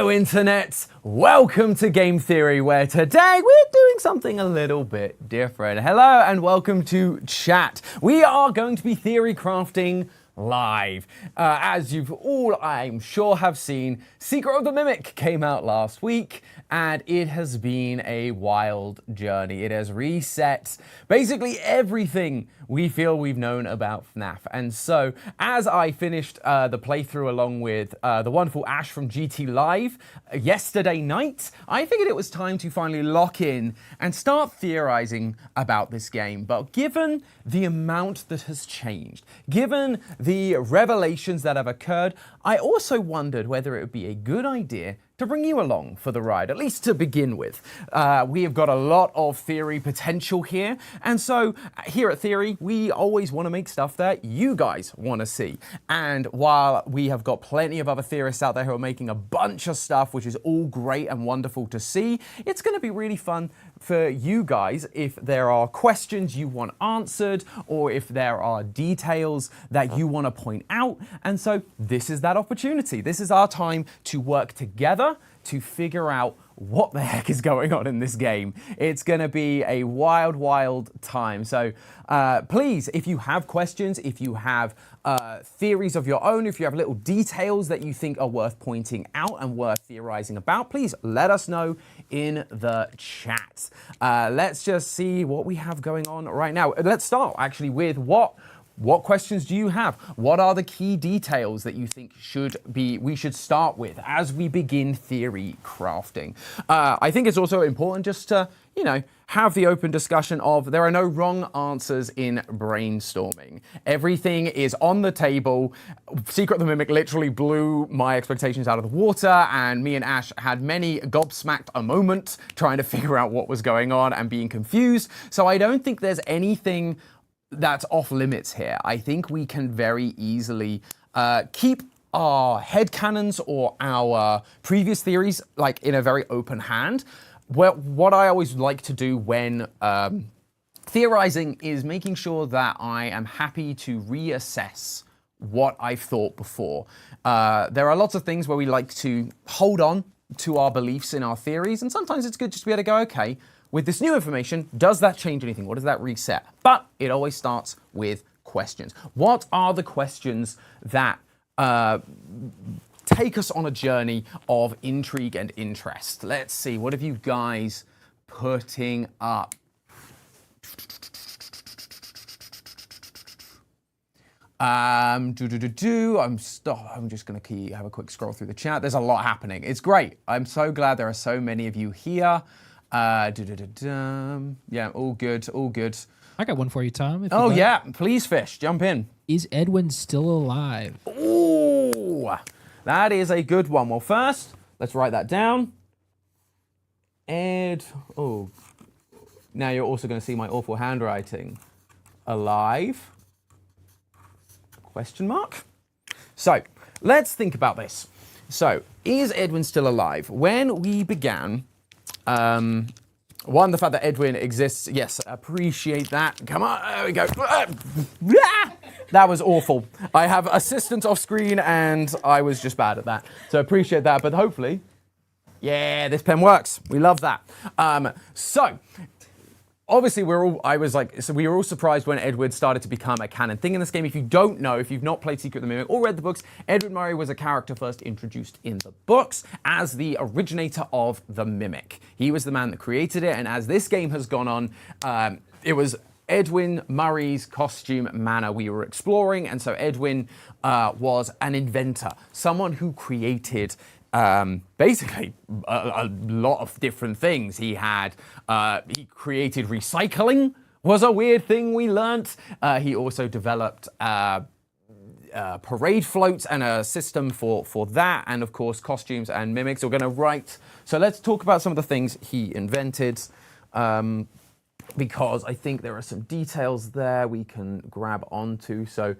Hello Internet, welcome to Game Theory, where today we're doing something a little bit different. Hello and welcome to chat. We are going to be theory crafting live. As you've all, I'm sure, have seen, Secret of the Mimic came out last week, and it has been a wild journey. It has reset basically everything we feel we've known about FNAF. And so, as I finished the playthrough along with the wonderful Ash from GT Live yesterday night, I figured it was time to finally lock in and start theorizing about this game. But given the amount that has changed, given the revelations that have occurred, I also wondered whether it would be a good idea to bring you along for the ride, at least to begin with. We have got a lot of theory potential here, and so here at Theory, we always want to make stuff that you guys want to see. And while we have got plenty of other theorists out there who are making a bunch of stuff, which is all great and wonderful to see, it's going to be really fun for you guys if there are questions you want answered, or if there are details that you want to point out. And so this is that opportunity. This is our time to work together to figure out what the heck is going on in this game. It's going to be a wild, wild time. So please, if you have questions, if you have theories of your own, if you have little details that you think are worth pointing out and worth theorizing about, please let us know in the chat. Let's just see what we have going on right now. Let's start actually with what questions do you have? What are the key details that you think we should start with as we begin theory crafting? I think it's also important just to, have the open discussion of there are no wrong answers in brainstorming. Everything is on the table. Secret of the Mimic literally blew my expectations out of the water, and me and Ash had many gobsmacked a moment trying to figure out what was going on and being confused. So I don't think there's anything that's off limits here. I think we can very easily keep our headcanons or our previous theories like in a very open hand. What I always like to do when theorizing is making sure that I am happy to reassess what I've thought before. There are lots of things where we like to hold on to our beliefs in our theories, and sometimes it's good just to be able to go, okay, with this new information, does that change anything? What does that reset? But it always starts with questions. What are the questions that take us on a journey of intrigue and interest? Let's see, what have you guys putting up? I'm just going to have a quick scroll through the chat. There's a lot happening. It's great. I'm so glad there are so many of you here. Yeah, all good, all good. I got one for you, Tom. Oh, yeah, please, Fish, jump in. Is Edwin still alive? Ooh, that is a good one. Well, first, let's write that down. Oh, now you're also going to see my awful handwriting. Alive? Question mark? So, let's think about this. So, is Edwin still alive? When we began, the fact that Edwin exists, yes, appreciate that. Come on, there we go. That was awful. I have assistants off screen and I was just bad at that. So appreciate that, but hopefully, yeah, this pen works. We love that. So, obviously, we were all surprised when Edwin started to become a canon thing in this game. If you don't know, if you've not played Secret of the Mimic or read the books, Edwin Murray was a character first introduced in the books as the originator of the Mimic. He was the man that created it, and as this game has gone on, it was Edwin Murray's costume manor we were exploring, and so Edwin was an inventor, someone who created basically a lot of different things. He created recycling, was a weird thing we learnt. He also developed parade floats and a system for that, and of course costumes and mimics. We're going to write. So let's talk about some of the things he invented, because I think there are some details there we can grab onto. So,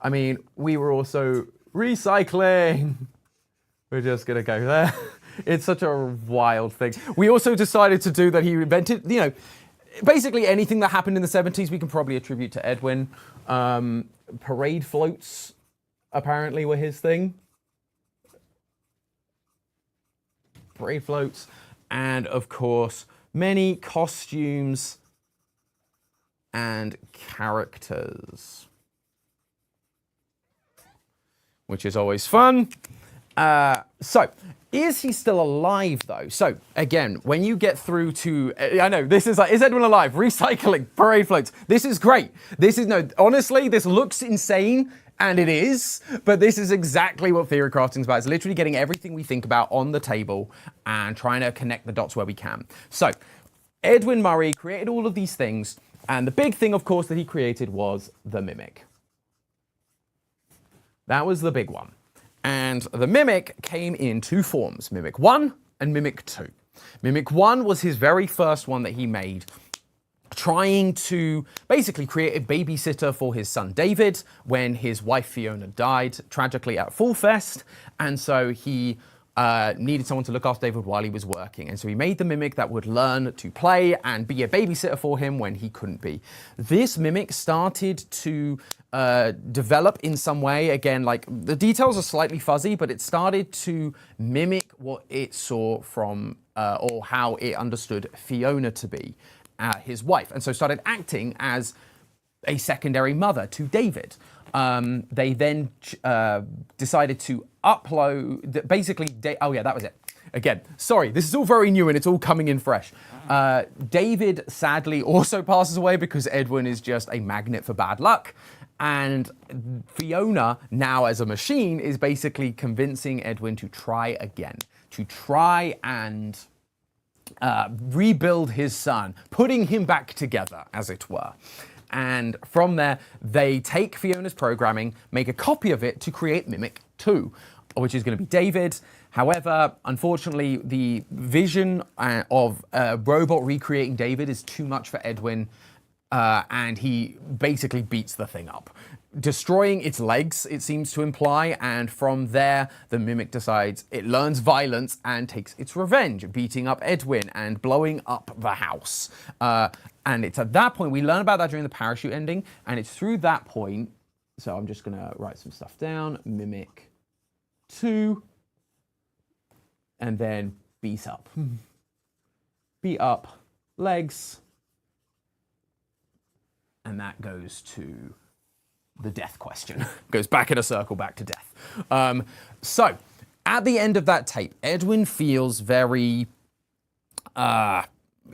I mean, we were also recycling. We're just going to go there. It's such a wild thing. We also decided to do that he invented, basically anything that happened in the 70s we can probably attribute to Edwin. Parade floats apparently were his thing. parade floats, and of course, many costumes and characters, which is always fun. So, is he still alive though? So, again, when you get through to, I know, this is like, is Edwin alive? Recycling, parade floats. This is great. Honestly, this looks insane, and it is, but this is exactly what theory crafting is about. It's literally getting everything we think about on the table and trying to connect the dots where we can. So, Edwin Murray created all of these things, and the big thing, of course, that he created was the mimic. That was the big one. And the Mimic came in two forms, Mimic 1 and Mimic 2. Mimic 1 was his very first one that he made, trying to basically create a babysitter for his son David when his wife Fiona died tragically at Fall Fest. And so he needed someone to look after David while he was working. And so he made the Mimic that would learn to play and be a babysitter for him when he couldn't be. This Mimic started to develop in some way. Again, like the details are slightly fuzzy, but it started to mimic what it saw from, or how it understood Fiona to be, his wife. And so started acting as a secondary mother to David. They then decided to upload, basically, oh yeah, that was it. Again, sorry, this is all very new and it's all coming in fresh. David sadly also passes away because Edwin is just a magnet for bad luck. And Fiona, now as a machine, is basically convincing Edwin to try again, to try and rebuild his son, putting him back together, as it were. And from there, they take Fiona's programming, make a copy of it to create Mimic 2, which is going to be David. However, unfortunately, the vision of a robot recreating David is too much for Edwin, and he basically beats the thing up, destroying its legs, it seems to imply, and from there, the Mimic decides it learns violence and takes its revenge, beating up Edwin and blowing up the house. And it's at that point, we learn about that during the parachute ending, and it's through that point, so I'm just gonna write some stuff down, Mimic 2, and then beat up. Beat up, legs, and that goes to the death question. Goes back in a circle, back to death. So, at the end of that tape, Edwin feels very,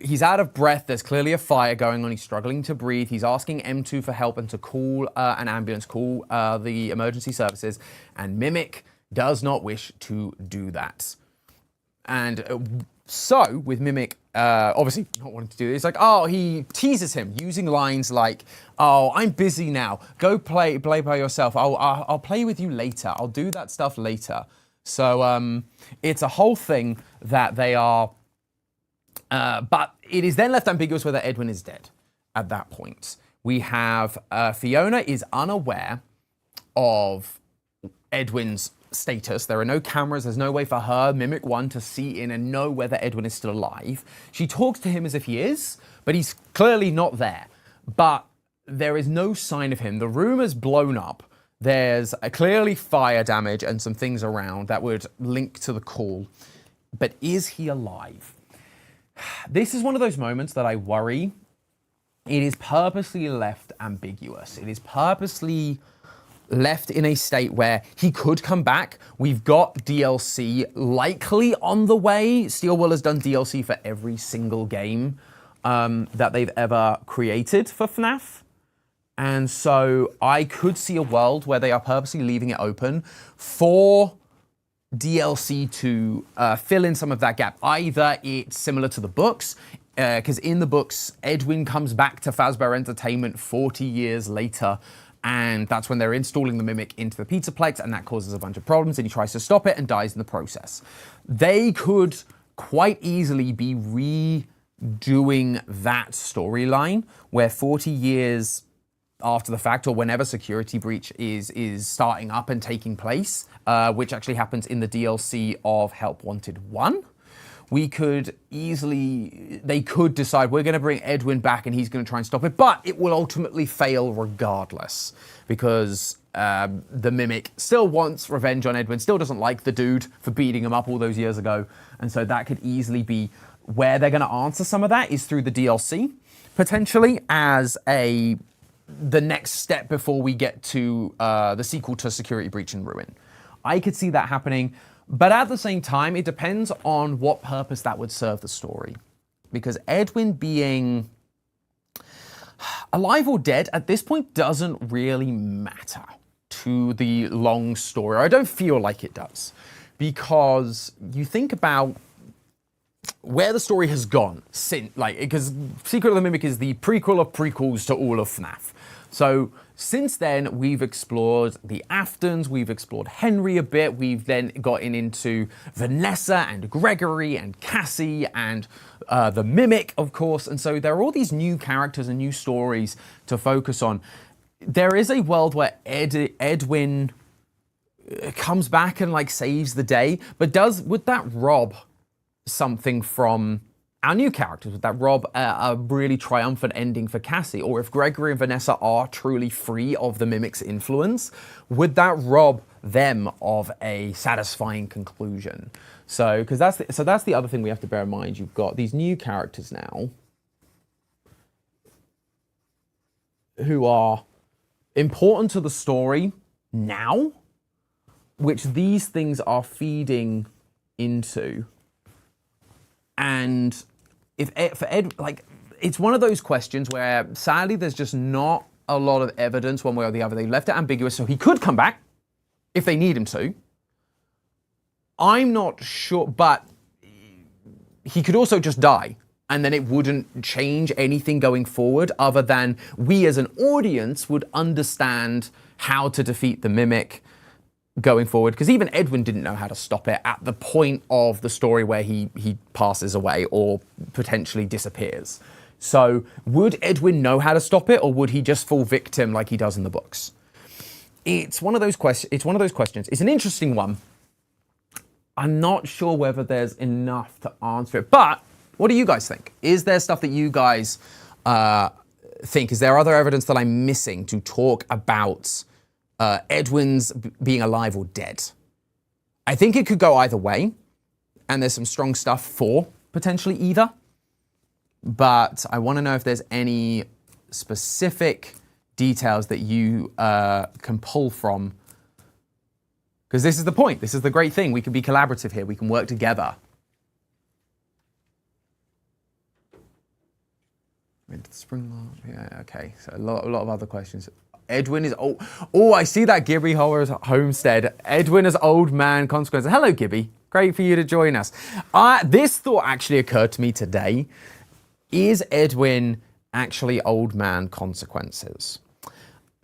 he's out of breath. There's clearly a fire going on. He's struggling to breathe. He's asking M2 for help and to call an ambulance, call the emergency services. And Mimic does not wish to do that. And so, with Mimic, obviously not wanting to do this, like, oh, he teases him using lines like, oh, I'm busy now. Go play by yourself. I'll play with you later. I'll do that stuff later. So it's a whole thing that they are, but it is then left ambiguous whether Edwin is dead at that point. We have Fiona is unaware of Edwin's status. There are no cameras. There's no way for her, Mimic 1, to see in and know whether Edwin is still alive. She talks to him as if he is, but he's clearly not there. But there is no sign of him. The room is blown up. There's clearly fire damage and some things around that would link to the call. But is he alive? This is one of those moments that I worry. It is purposely left ambiguous. It is purposely left in a state where he could come back. We've got DLC likely on the way. Steelwool has done DLC for every single game that they've ever created for FNAF. And so I could see a world where they are purposely leaving it open for DLC to fill in some of that gap. Either it's similar to the books, because in the books, Edwin comes back to Fazbear Entertainment 40 years later, and that's when they're installing the Mimic into the Pizzaplex, and that causes a bunch of problems, and he tries to stop it and dies in the process. They could quite easily be redoing that storyline, where 40 years after the fact, or whenever security breach is starting up and taking place, which actually happens in the DLC of Help Wanted 1, they could decide we're going to bring Edwin back and he's going to try and stop it, but it will ultimately fail regardless because the Mimic still wants revenge on Edwin, still doesn't like the dude for beating him up all those years ago. And so that could easily be where they're going to answer some of that is through the DLC, potentially as the next step before we get to the sequel to Security Breach and Ruin. I could see that happening, but at the same time, it depends on what purpose that would serve the story. Because Edwin being alive or dead at this point doesn't really matter to the long story. I don't feel like it does. Because you think about where the story has gone since, because Secret of the Mimic is the prequel of prequels to all of FNAF. So since then, we've explored the Aftons, we've explored Henry a bit, we've then gotten into Vanessa and Gregory and Cassie and the Mimic, of course. And so there are all these new characters and new stories to focus on. There is a world where Edwin comes back and saves the day, but would that rob something from our new characters? Would that rob a really triumphant ending for Cassie? Or if Gregory and Vanessa are truly free of the Mimic's influence, would that rob them of a satisfying conclusion? So, because that's the other thing we have to bear in mind. You've got these new characters now who are important to the story now, which these things are feeding into. And it's one of those questions where sadly there's just not a lot of evidence one way or the other. They left it ambiguous, so he could come back if they need him to. I'm not sure, but he could also just die, and then it wouldn't change anything going forward other than we as an audience would understand how to defeat the Mimic going forward, because even Edwin didn't know how to stop it at the point of the story where he passes away or potentially disappears. So would Edwin know how to stop it, or would he just fall victim like he does in the books? It's one of those questions. It's an interesting one. I'm not sure whether there's enough to answer it, but what do you guys think? Is there stuff that you guys think? Is there other evidence that I'm missing to talk about Edwin's being alive or dead? I think it could go either way, and there's some strong stuff for potentially either. But I want to know if there's any specific details that you can pull from. Because this is the point. This is the great thing. We can be collaborative here. We can work together. Yeah, okay. So a lot of other questions. Edwin is old. Oh, I see that Gibby Holler's homestead. Edwin is old man consequences. Hello, Gibby. Great for you to join us. This thought actually occurred to me today. Is Edwin actually old man consequences?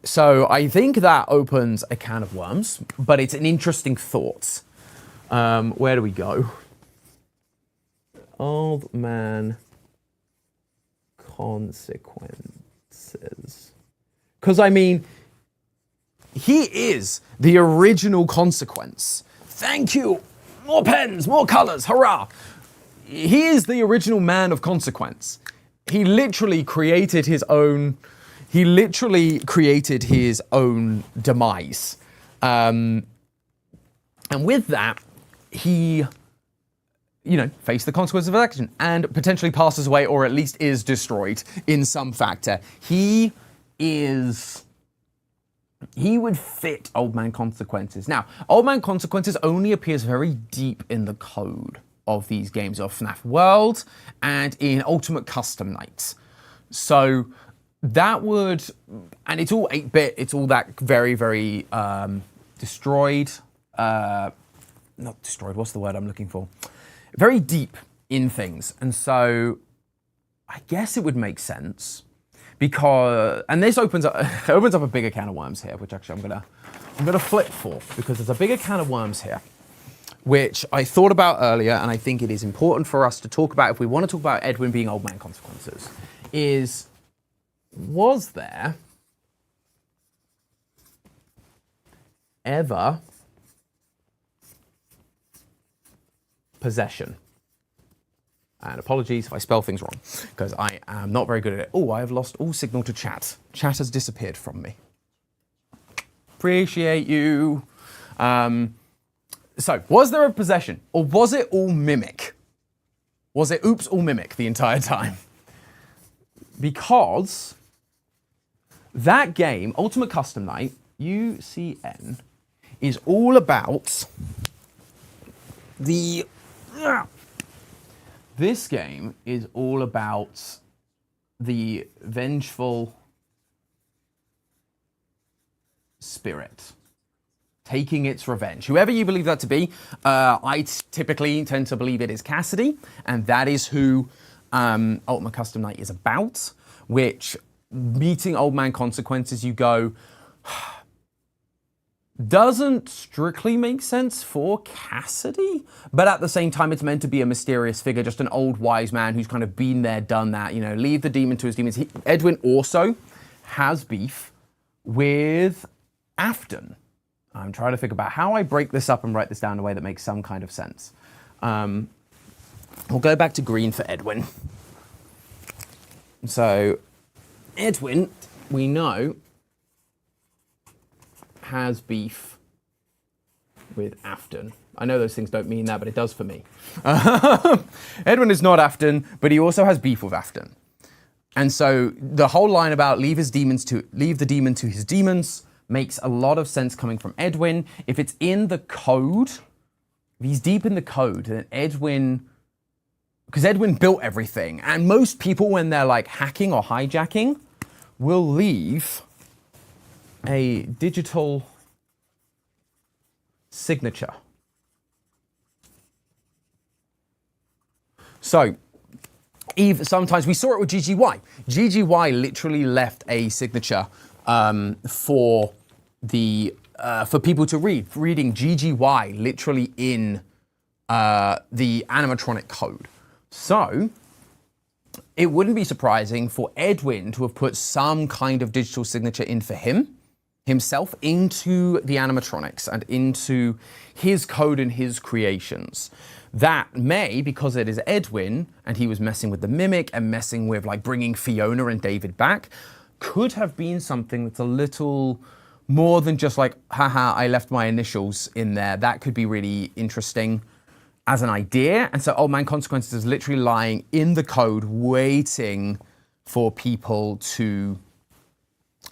So I think that opens a can of worms, but it's an interesting thought. Where do we go? Old man consequences. Because, I mean, he is the original consequence. Thank you. More pens, more colors, hurrah. He is the original man of consequence. He literally created his own demise. And with that, he, faced the consequences of action and potentially passes away, or at least is destroyed in some factor. He would fit Old Man Consequences. Now, Old Man Consequences only appears very deep in the code of these games of FNAF World and in Ultimate Custom Nights. So that would, and it's all 8-bit, it's all that very, very destroyed, not destroyed, what's the word I'm looking for? Very deep in things. And so I guess it would make sense. Because, and this opens up a bigger can of worms here, which actually I'm gonna flip for, because there's a bigger can of worms here, which I thought about earlier, and I think it is important for us to talk about if we want to talk about Edwin being Old Man Consequences. Was there ever possession? And apologies if I spell things wrong, because I am not very good at it. Oh, I have lost all signal to chat. Chat has disappeared from me. Appreciate you. So, was there a possession, or was it all mimic? Was it oops, all mimic the entire time? Because that game, Ultimate Custom Night, UCN, is all about the... This game is all about the vengeful spirit taking its revenge. Whoever you believe that to be, I typically tend to believe it is Cassidy, and that is who Ultimate Custom Night is about, which, meeting Old Man Consequences, you go, doesn't strictly make sense for Cassidy, but at the same time, it's meant to be a mysterious figure, just an old wise man who's kind of been there, done that, you know, leave the demon to his demons. Edwin also has beef with Afton. I'm trying to figure out how I break this up and write this down in a way that makes some kind of sense. We'll go back to green for Edwin. So, Edwin, we know, has beef with Afton. I know those things don't mean that, but it does for me. Edwin is not Afton, but he also has beef with Afton. And so the whole line about leave the demon to his demons makes a lot of sense coming from Edwin. If it's in the code, if he's deep in the code, then Edwin, because Edwin built everything, and most people when they're like hacking or hijacking will leave a digital signature. So, sometimes we saw it with GGY. GGY literally left a signature for people to read. Reading GGY literally in the animatronic code. So, it wouldn't be surprising for Edwin to have put some kind of digital signature in for himself into the animatronics and into his code and his creations. That may, because it is Edwin and he was messing with the mimic and messing with like bringing Fiona and David back, could have been something that's a little more than just like, haha, I left my initials in there. That could be really interesting as an idea. And so Old Man Consequences is literally lying in the code waiting for people to,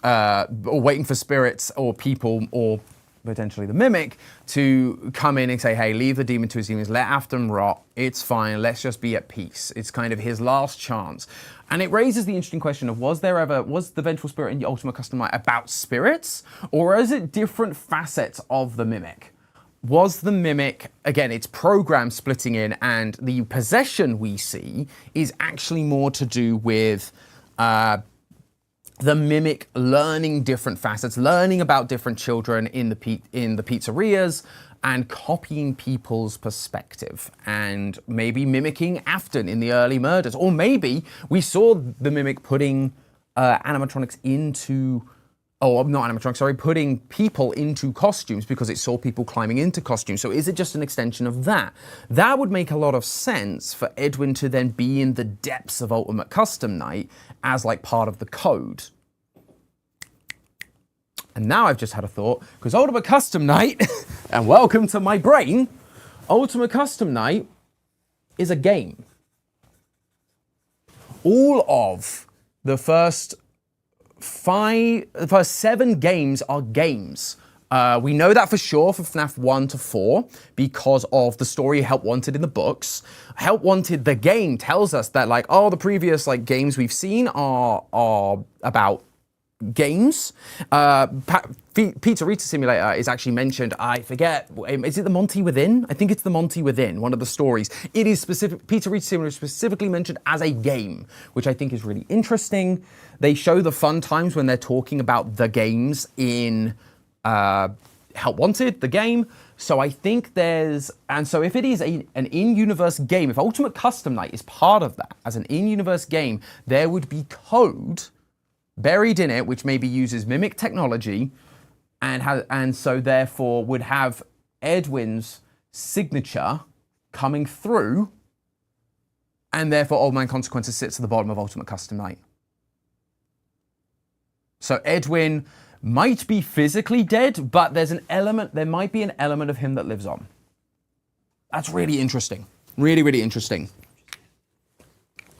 or waiting for spirits or people or potentially the mimic to come in and say, hey, leave the demon to his demons, let Afton rot, it's fine, let's just be at peace. It's kind of his last chance. And it raises the interesting question of, was the vengeful spirit in the Ultimate Custom Night about spirits, or is it different facets of the mimic? Was the mimic, again, it's program splitting in, and the possession we see is actually more to do with the mimic learning different facets, learning about different children in the pizzerias, and copying people's perspective, and maybe mimicking Afton in the early murders. Or maybe we saw the mimic putting animatronics into, putting people into costumes because it saw people climbing into costumes. So is it just an extension of that? That would make a lot of sense for Edwin to then be in the depths of Ultimate Custom Night as like part of the code. And now I've just had a thought, because Ultimate Custom Night, and welcome to my brain, Ultimate Custom Night is a game. All of the first 7 games are games. We know that for sure for FNAF 1 to 4 because of the story Help Wanted in the books. Help Wanted, the game, tells us that like, oh, the previous like games we've seen are about games. Pizzeria Simulator is actually mentioned, I forget, is it the Monty Within? I think it's the Monty Within, one of the stories. It is specific, Pizzeria Simulator is specifically mentioned as a game, which I think is really interesting. They show the fun times when they're talking about the games in Help Wanted, the game. So I think so if it is an in-universe game, if Ultimate Custom Night is part of that, as an in-universe game, there would be code buried in it, which maybe uses mimic technology, and so therefore would have Edwin's signature coming through, and therefore Old Man Consequences sits at the bottom of Ultimate Custom Night. So Edwin might be physically dead, but there might be an element of him that lives on. That's really interesting. Really, really interesting.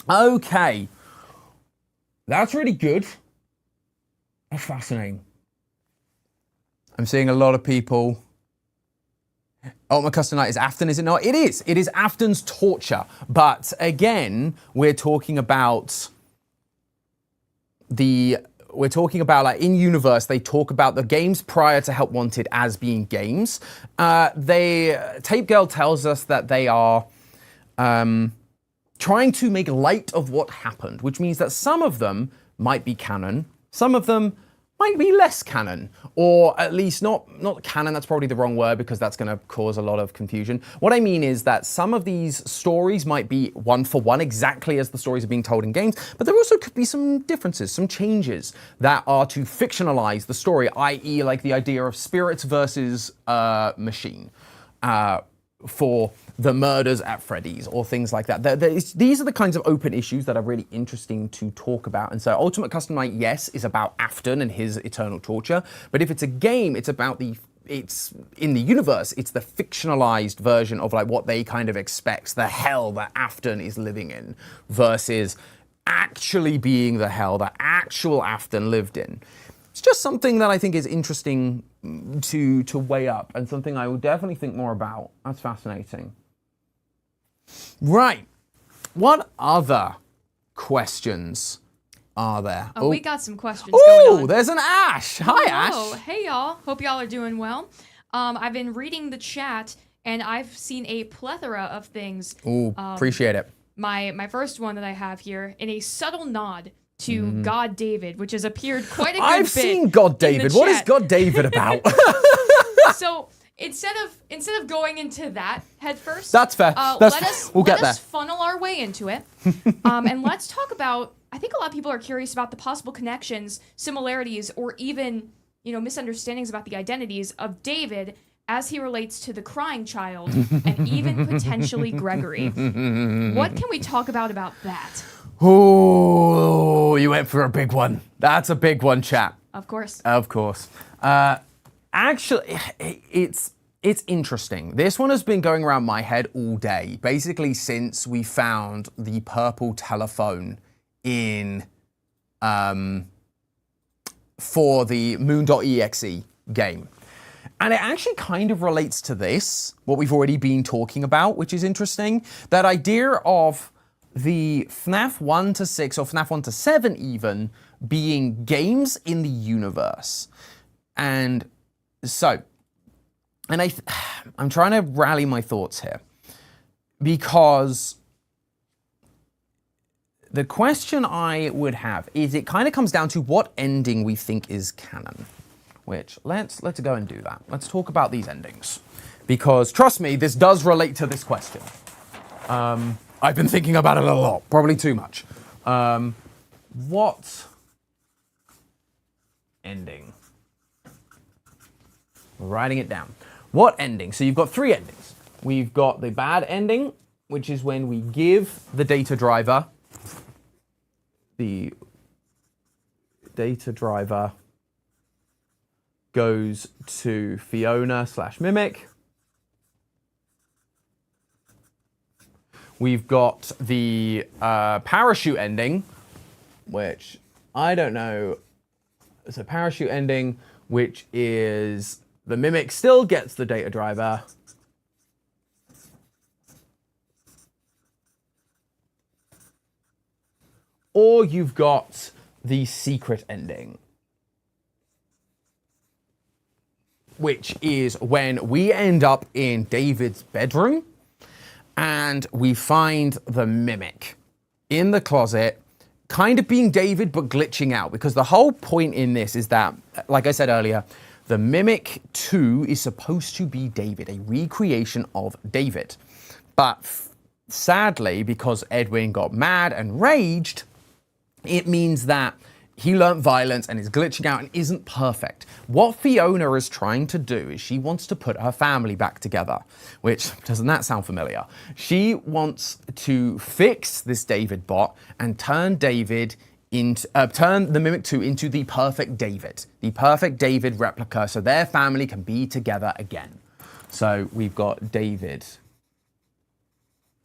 Okay. That's really good. That's fascinating. I'm seeing a lot of people. Ultimate Custom Night is Afton, is it not? It is. It is Afton's torture. But again, we're talking about like in universe, they talk about the games prior to Help Wanted as being games. Tape Girl tells us that they are trying to make light of what happened, which means that some of them might be canon, some of them might be less canon, or at least not canon, that's probably the wrong word because that's going to cause a lot of confusion. What I mean is that some of these stories might be one for one exactly as the stories are being told in games, but there also could be some differences, some changes that are to fictionalize the story, i.e. like the idea of spirits versus machine for the murders at Freddy's or things like that. These are the kinds of open issues that are really interesting to talk about. And so Ultimate Custom Night, yes, is about Afton and his eternal torture. But if it's a game, it's about it's in the universe, it's the fictionalized version of like what they kind of expect, the hell that Afton is living in versus actually being the hell that actual Afton lived in. It's just something that I think is interesting to weigh up and something I will definitely think more about. That's fascinating. Right. What other questions are there? Oh, we got some questions going on. There's an Ash. Hi, Hello. Ash. Hey, y'all. Hope y'all are doing well. I've been reading the chat, and I've seen a plethora of things. Ooh, appreciate it. My first one that I have here, in a subtle nod to God David, which has appeared quite a good I've bit seen God David. What is God David about? So instead of going into that head first, That's fair. Let us funnel our way into it, and let's talk about. I think a lot of people are curious about the possible connections, similarities, or even misunderstandings about the identities of David as he relates to the crying child and even potentially Gregory. What can we talk about that? Oh, you went for a big one. That's a big one, chat. Of course. Of course. Actually, it's interesting. This one has been going around my head all day, basically since we found the purple telephone in for the Moon.exe game. And it actually kind of relates to this, what we've already been talking about, which is interesting. That idea of the FNAF 1 to 6 or FNAF 1 to 7 even being games in the universe. And so, I'm trying to rally my thoughts here because the question I would have is it kind of comes down to what ending we think is canon, which let's go and do that. Let's talk about these endings because trust me, this does relate to this question. I've been thinking about it a lot, probably too much. What ending? Writing it down. What ending? So you've got three endings. We've got the bad ending, which is when we give the data driver goes to Fiona / Mimic. We've got the parachute ending, which I don't know. It's a parachute ending, which is the Mimic still gets the data driver. Or you've got the secret ending, which is when we end up in David's bedroom and we find the Mimic in the closet, kind of being David, but glitching out. Because the whole point in this is that, like I said earlier, the Mimic 2 is supposed to be David, a recreation of David. But sadly, because Edwin got mad and raged, it means that he learnt violence and is glitching out and isn't perfect. What Fiona is trying to do is she wants to put her family back together, which, doesn't that sound familiar? She wants to fix this David bot and turn David into, turn the Mimic 2 into the perfect David replica, so their family can be together again. So we've got David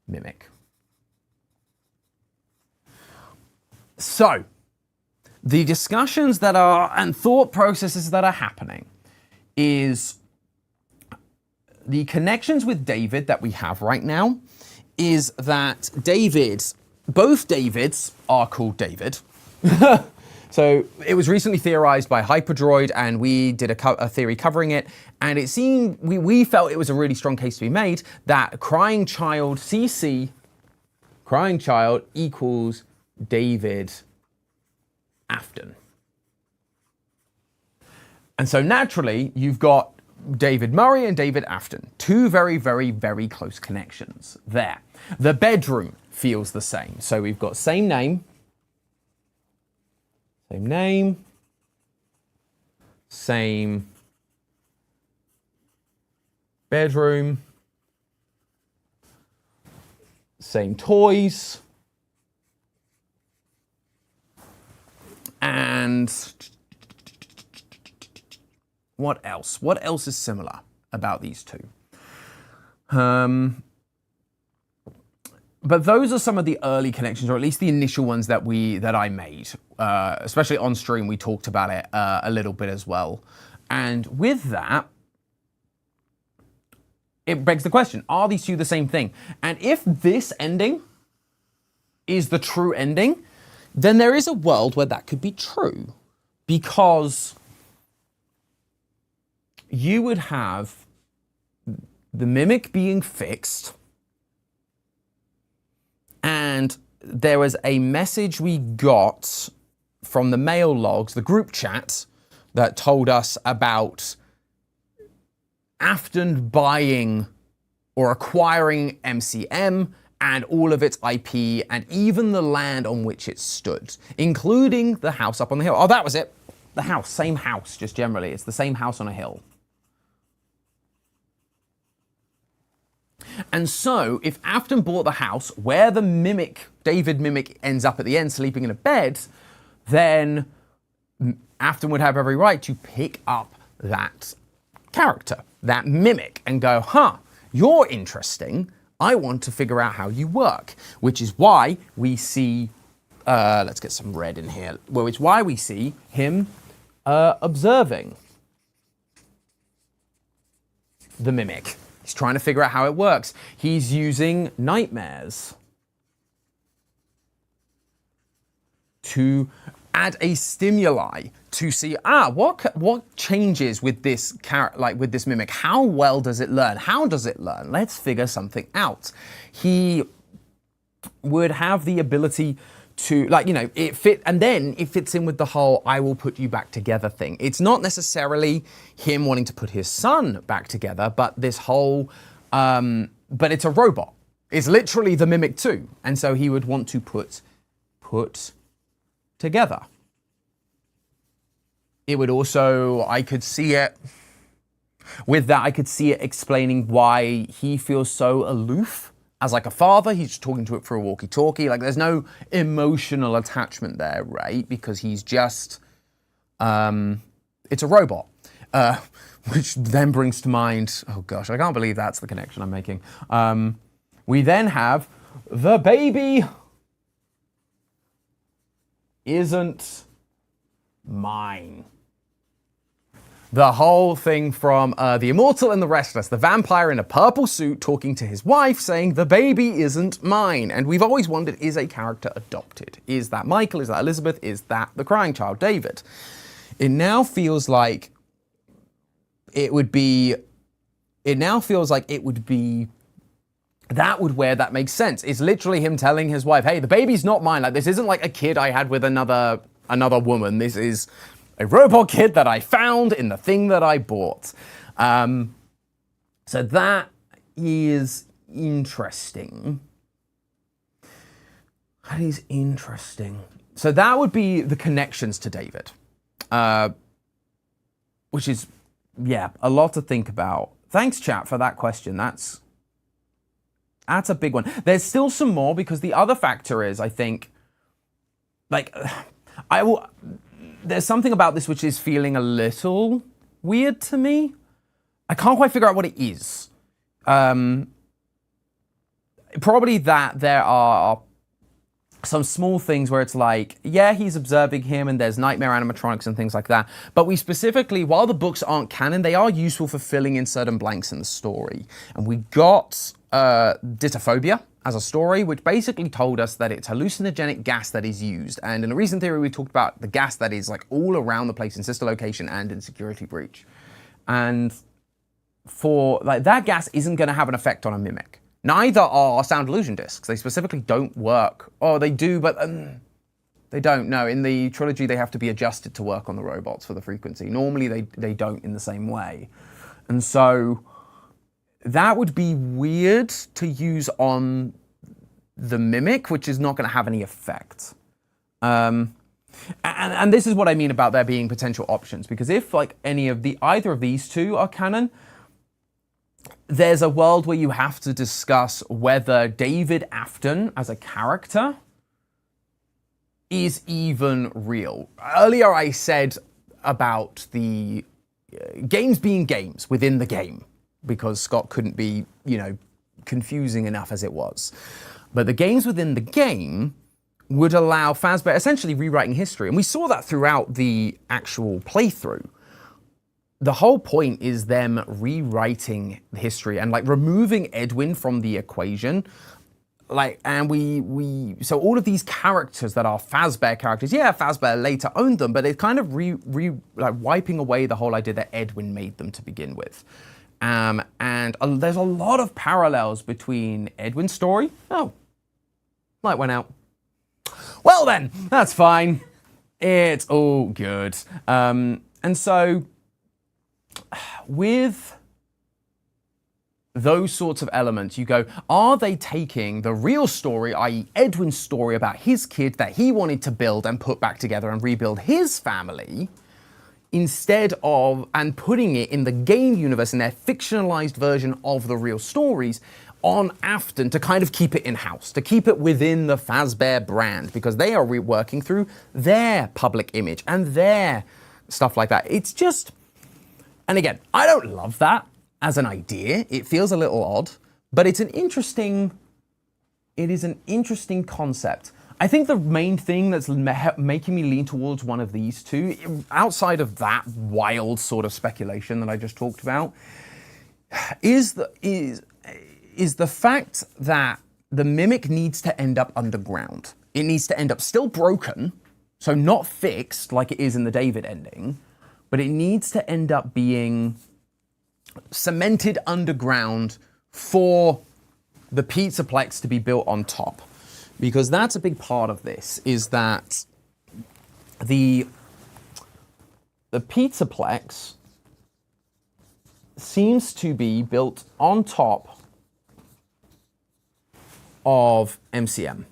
Mimic. So, the discussions that are, and thought processes that are happening is the connections with David that we have right now is that both Davids are called David. So it was recently theorized by Hyperdroid and we did a theory covering it, and it seemed, we felt it was a really strong case to be made that crying child CC, crying child equals David Afton. And so naturally, you've got David Murray and David Afton, two very, very, very close connections there. The bedroom feels the same. So we've got same name, same bedroom, same toys, and what else? What else is similar about these two? But those are some of the early connections, or at least the initial ones that I made. Especially on stream, we talked about it a little bit as well. And with that, it begs the question, are these two the same thing? And if this ending is the true ending, then there is a world where that could be true. Because you would have the Mimic being fixed, and there was a message we got from the mail logs, the group chat, that told us about Afton buying or acquiring MCM and all of its IP and even the land on which it stood, including the house up on the hill. Oh, that was it. The house, same house, just generally. It's the same house on a hill. And so, if Afton bought the house where the Mimic, David Mimic, ends up at the end sleeping in a bed, then Afton would have every right to pick up that character, that Mimic, and go, huh, you're interesting. I want to figure out how you work. Which is why we see, let's get some red in here, well, it's why we see him observing the Mimic. He's trying to figure out how it works. He's using nightmares to add a stimuli to see, what changes with this with this Mimic? How well does it learn? How does it learn? Let's figure something out. He would have the ability to, it fits in with the whole I will put you back together thing. It's not necessarily him wanting to put his son back together, but this whole, but it's a robot. It's literally the Mimic 2. And so he would want to put together. It would also, I could see it explaining why he feels so aloof. As like a father, he's just talking to it through a walkie-talkie. There's no emotional attachment there, right? Because he's just, it's a robot. Which then brings to mind, oh gosh, I can't believe that's the connection I'm making. We then have the baby isn't mine. The whole thing from The Immortal and the Restless, the vampire in a purple suit talking to his wife saying, the baby isn't mine. And we've always wondered, is a character adopted? Is that Michael? Is that Elizabeth? Is that the crying child, David? It now feels like it would be, that would where that makes sense. It's literally him telling his wife, hey, the baby's not mine. This isn't like a kid I had with another woman. This is a robot kid that I found in the thing that I bought. So that is interesting. That is interesting. So that would be the connections to David, which is, yeah, a lot to think about. Thanks, chat, for that question. That's a big one. There's still some more because the other factor is, I think, like, there's something about this which is feeling a little weird to me. I can't quite figure out what it is. Probably that there are some small things where it's like, yeah, he's observing him and there's nightmare animatronics and things like that. But we specifically, while the books aren't canon, they are useful for filling in certain blanks in the story. And we got Ditophobia as a story, which basically told us that it's hallucinogenic gas that is used. And in a recent theory, we talked about the gas that is like all around the place in Sister Location and in Security Breach. And for like that gas isn't going to have an effect on a mimic. Neither are sound illusion discs. They specifically don't work. Oh, they do, but they don't. No, in the trilogy, they have to be adjusted to work on the robots for the frequency. Normally, they don't in the same way. And so that would be weird to use on the mimic, which is not going to have any effect. And this is what I mean about there being potential options, because if like either of these two are canon, there's a world where you have to discuss whether David Afton as a character is even real. Earlier I said about the games being games within the game, because Scott couldn't be, confusing enough as it was. But the games within the game would allow Fazbear essentially rewriting history. And we saw that throughout the actual playthrough. The whole point is them rewriting history and like removing Edwin from the equation. So all of these characters that are Fazbear characters, yeah, Fazbear later owned them, but it's kind of wiping away the whole idea that Edwin made them to begin with. And there's a lot of parallels between Edwin's story. Oh, light went out. Well then, that's fine. It's all good. And so with those sorts of elements, you go, are they taking the real story, i.e. Edwin's story about his kid that he wanted to build and put back together and rebuild his family, instead of, and putting it in the game universe, in their fictionalized version of the real stories, on Afton to kind of keep it in-house, to keep it within the Fazbear brand, because they are reworking through their public image and their stuff like that. It's just, and again, I don't love that as an idea. It feels a little odd, but it is an interesting concept. I think the main thing that's making me lean towards one of these two, outside of that wild sort of speculation that I just talked about, is the fact that the mimic needs to end up underground. It needs to end up still broken, so not fixed like it is in the David ending, but it needs to end up being cemented underground for the Pizzaplex to be built on top. Because that's a big part of this, is that the Pizzaplex seems to be built on top of MCM.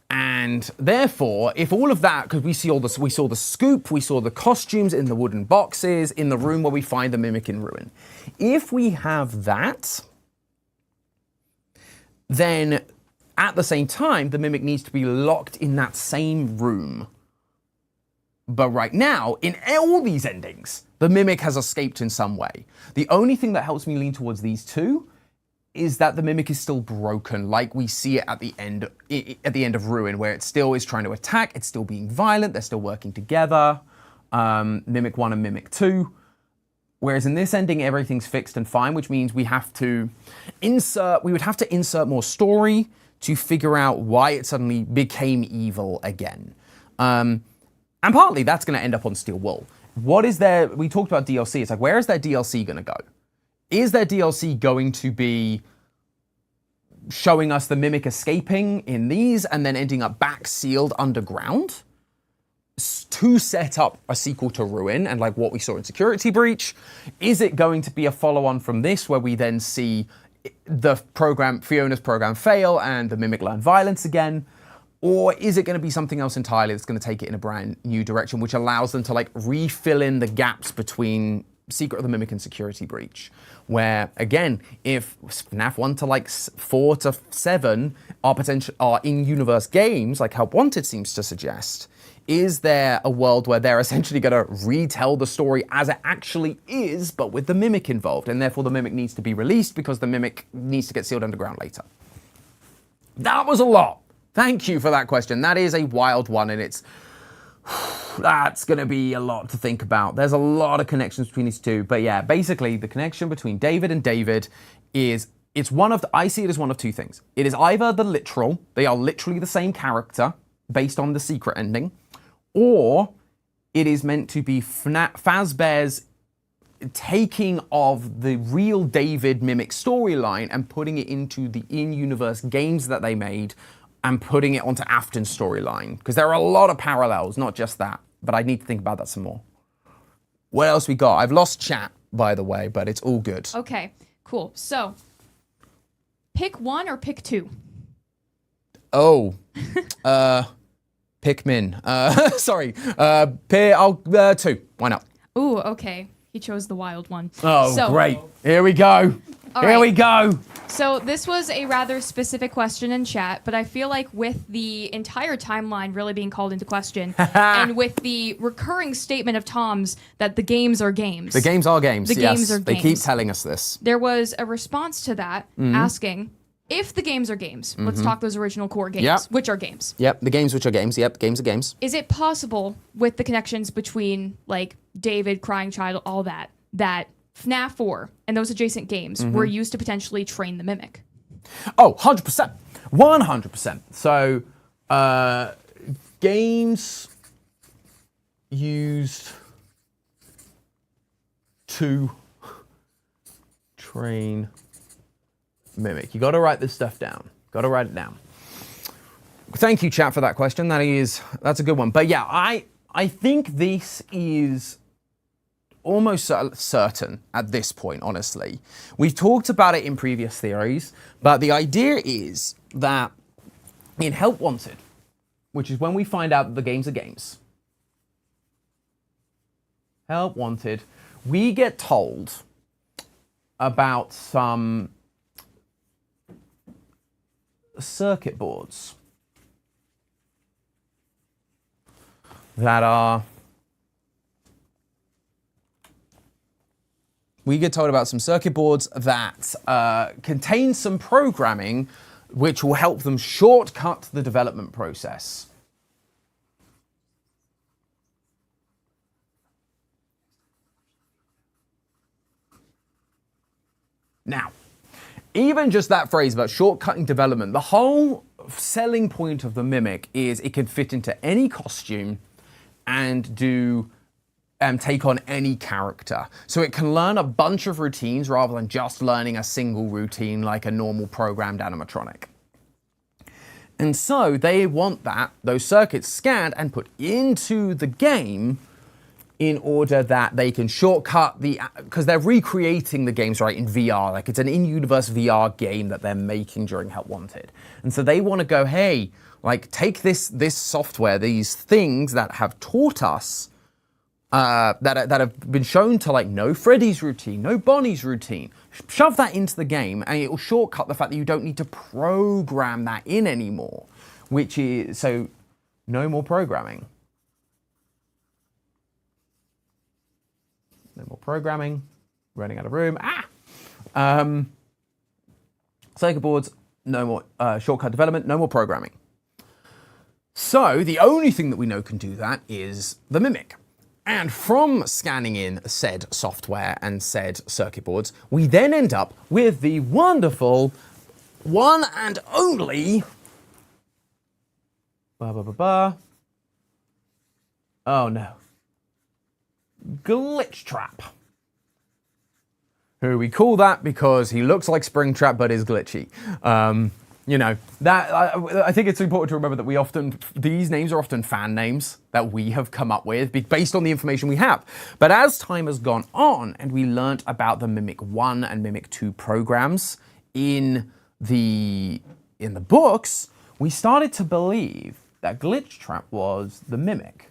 And therefore, if all of that, because we saw the scoop, we saw the costumes in the wooden boxes, in the room where we find the mimic in ruin. If we have that, then at the same time, the mimic needs to be locked in that same room. But right now, in all these endings, the mimic has escaped in some way. The only thing that helps me lean towards these two is that the mimic is still broken, like we see it at the end of Ruin, where it still is trying to attack, it's still being violent, they're still working together, Mimic 1 and Mimic 2. Whereas in this ending, everything's fixed and fine, which means we would have to insert more story to figure out why it suddenly became evil again. And partly that's going to end up on Steel Wool. We talked about DLC, it's like, where is their DLC going to go? Is their DLC going to be showing us the mimic escaping in these and then ending up back sealed underground to set up a sequel to Ruin and like what we saw in Security Breach? Is it going to be a follow-on from this where we then see Fiona's program fail and the mimic learn violence again? Or is it going to be something else entirely that's going to take it in a brand new direction, which allows them to like refill in the gaps between Secret of the Mimic and Security Breach? Where, again, if FNAF 1 to like 4 to 7 are in-universe games, like Help Wanted seems to suggest, is there a world where they're essentially going to retell the story as it actually is, but with the Mimic involved, and therefore the Mimic needs to be released because the Mimic needs to get sealed underground later? That was a lot. Thank you for that question. That is a wild one, and that's going to be a lot to think about. There's a lot of connections between these two, but yeah, basically the connection between David and David is, I see it as one of two things. It is either the literal, they are literally the same character based on the secret ending, or it is meant to be Fazbear's taking of the real David Mimic storyline and putting it into the in-universe games that they made and putting it onto Afton's storyline. Because there are a lot of parallels, not just that. But I need to think about that some more. What else we got? I've lost chat, by the way, but it's all good. Okay, cool. So, pick one or pick two? Oh. Pikmin. Sorry. I'll two. Why not? Ooh, okay. He chose the wild one. Oh, great. Here we go. Here we go. So this was a rather specific question in chat, but I feel like with the entire timeline really being called into question, and with the recurring statement of Tom's that the games are games. The games are games, The games are games. They keep telling us this. There was a response to that asking, if the games are games, let's talk those original core games, which are games. Yep, the games which are games. Yep, games are games. Is it possible with the connections between like David, Crying Child, all that FNAF 4 and those adjacent games were used to potentially train the Mimic? Oh, 100%. 100%. So, games used to train Mimic. You got to write this stuff down. Got to write it down. Thank you, chat, for that question. That's a good one. But yeah, I think this is almost certain at this point, honestly. We've talked about it in previous theories, but the idea is that in Help Wanted, which is when we find out that the games are games, Help Wanted, we get told about some circuit boards that are... We get told about some circuit boards that contain some programming which will help them shortcut the development process. Now, even just that phrase about shortcutting development, the whole selling point of the Mimic is it can fit into any costume and take on any character. So it can learn a bunch of routines rather than just learning a single routine like a normal programmed animatronic. And so they want those circuits scanned and put into the game in order that they can shortcut because they're recreating the games, right, in VR. Like it's an in-universe VR game that they're making during Help Wanted. And so they want to go, hey, like take this software, these things that have taught us that have been shown to like know Freddy's routine, know Bonnie's routine. Shove that into the game and it will shortcut the fact that you don't need to program that in anymore, which is, so no more programming. No more programming, running out of room. Circuit boards, no more shortcut development, no more programming. So the only thing that we know can do that is the Mimic. And from scanning in said software and said circuit boards, we then end up with the wonderful one and only... Oh no. Glitchtrap. Who we call that because he looks like Springtrap but is glitchy. You know, that I think it's important to remember that these names are often fan names that we have come up with based on the information we have. But as time has gone on and we learnt about the Mimic 1 and Mimic 2 programs in the books, we started to believe that glitchtrap was the mimic.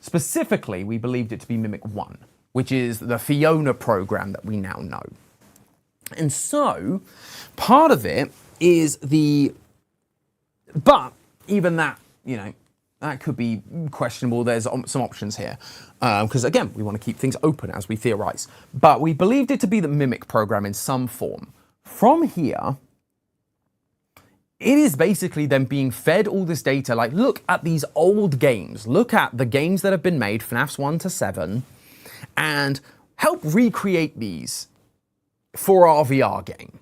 Specifically, we believed it to be Mimic 1, which is the Fiona program that we now know. And so, part of it is but even that, that could be questionable. There's some options here. Because again, we want to keep things open as we theorize. But we believed it to be the Mimic program in some form. From here, it is basically them being fed all this data. Like, look at these old games. Look at the games that have been made, FNAFs 1 to 7, and help recreate these for our VR game.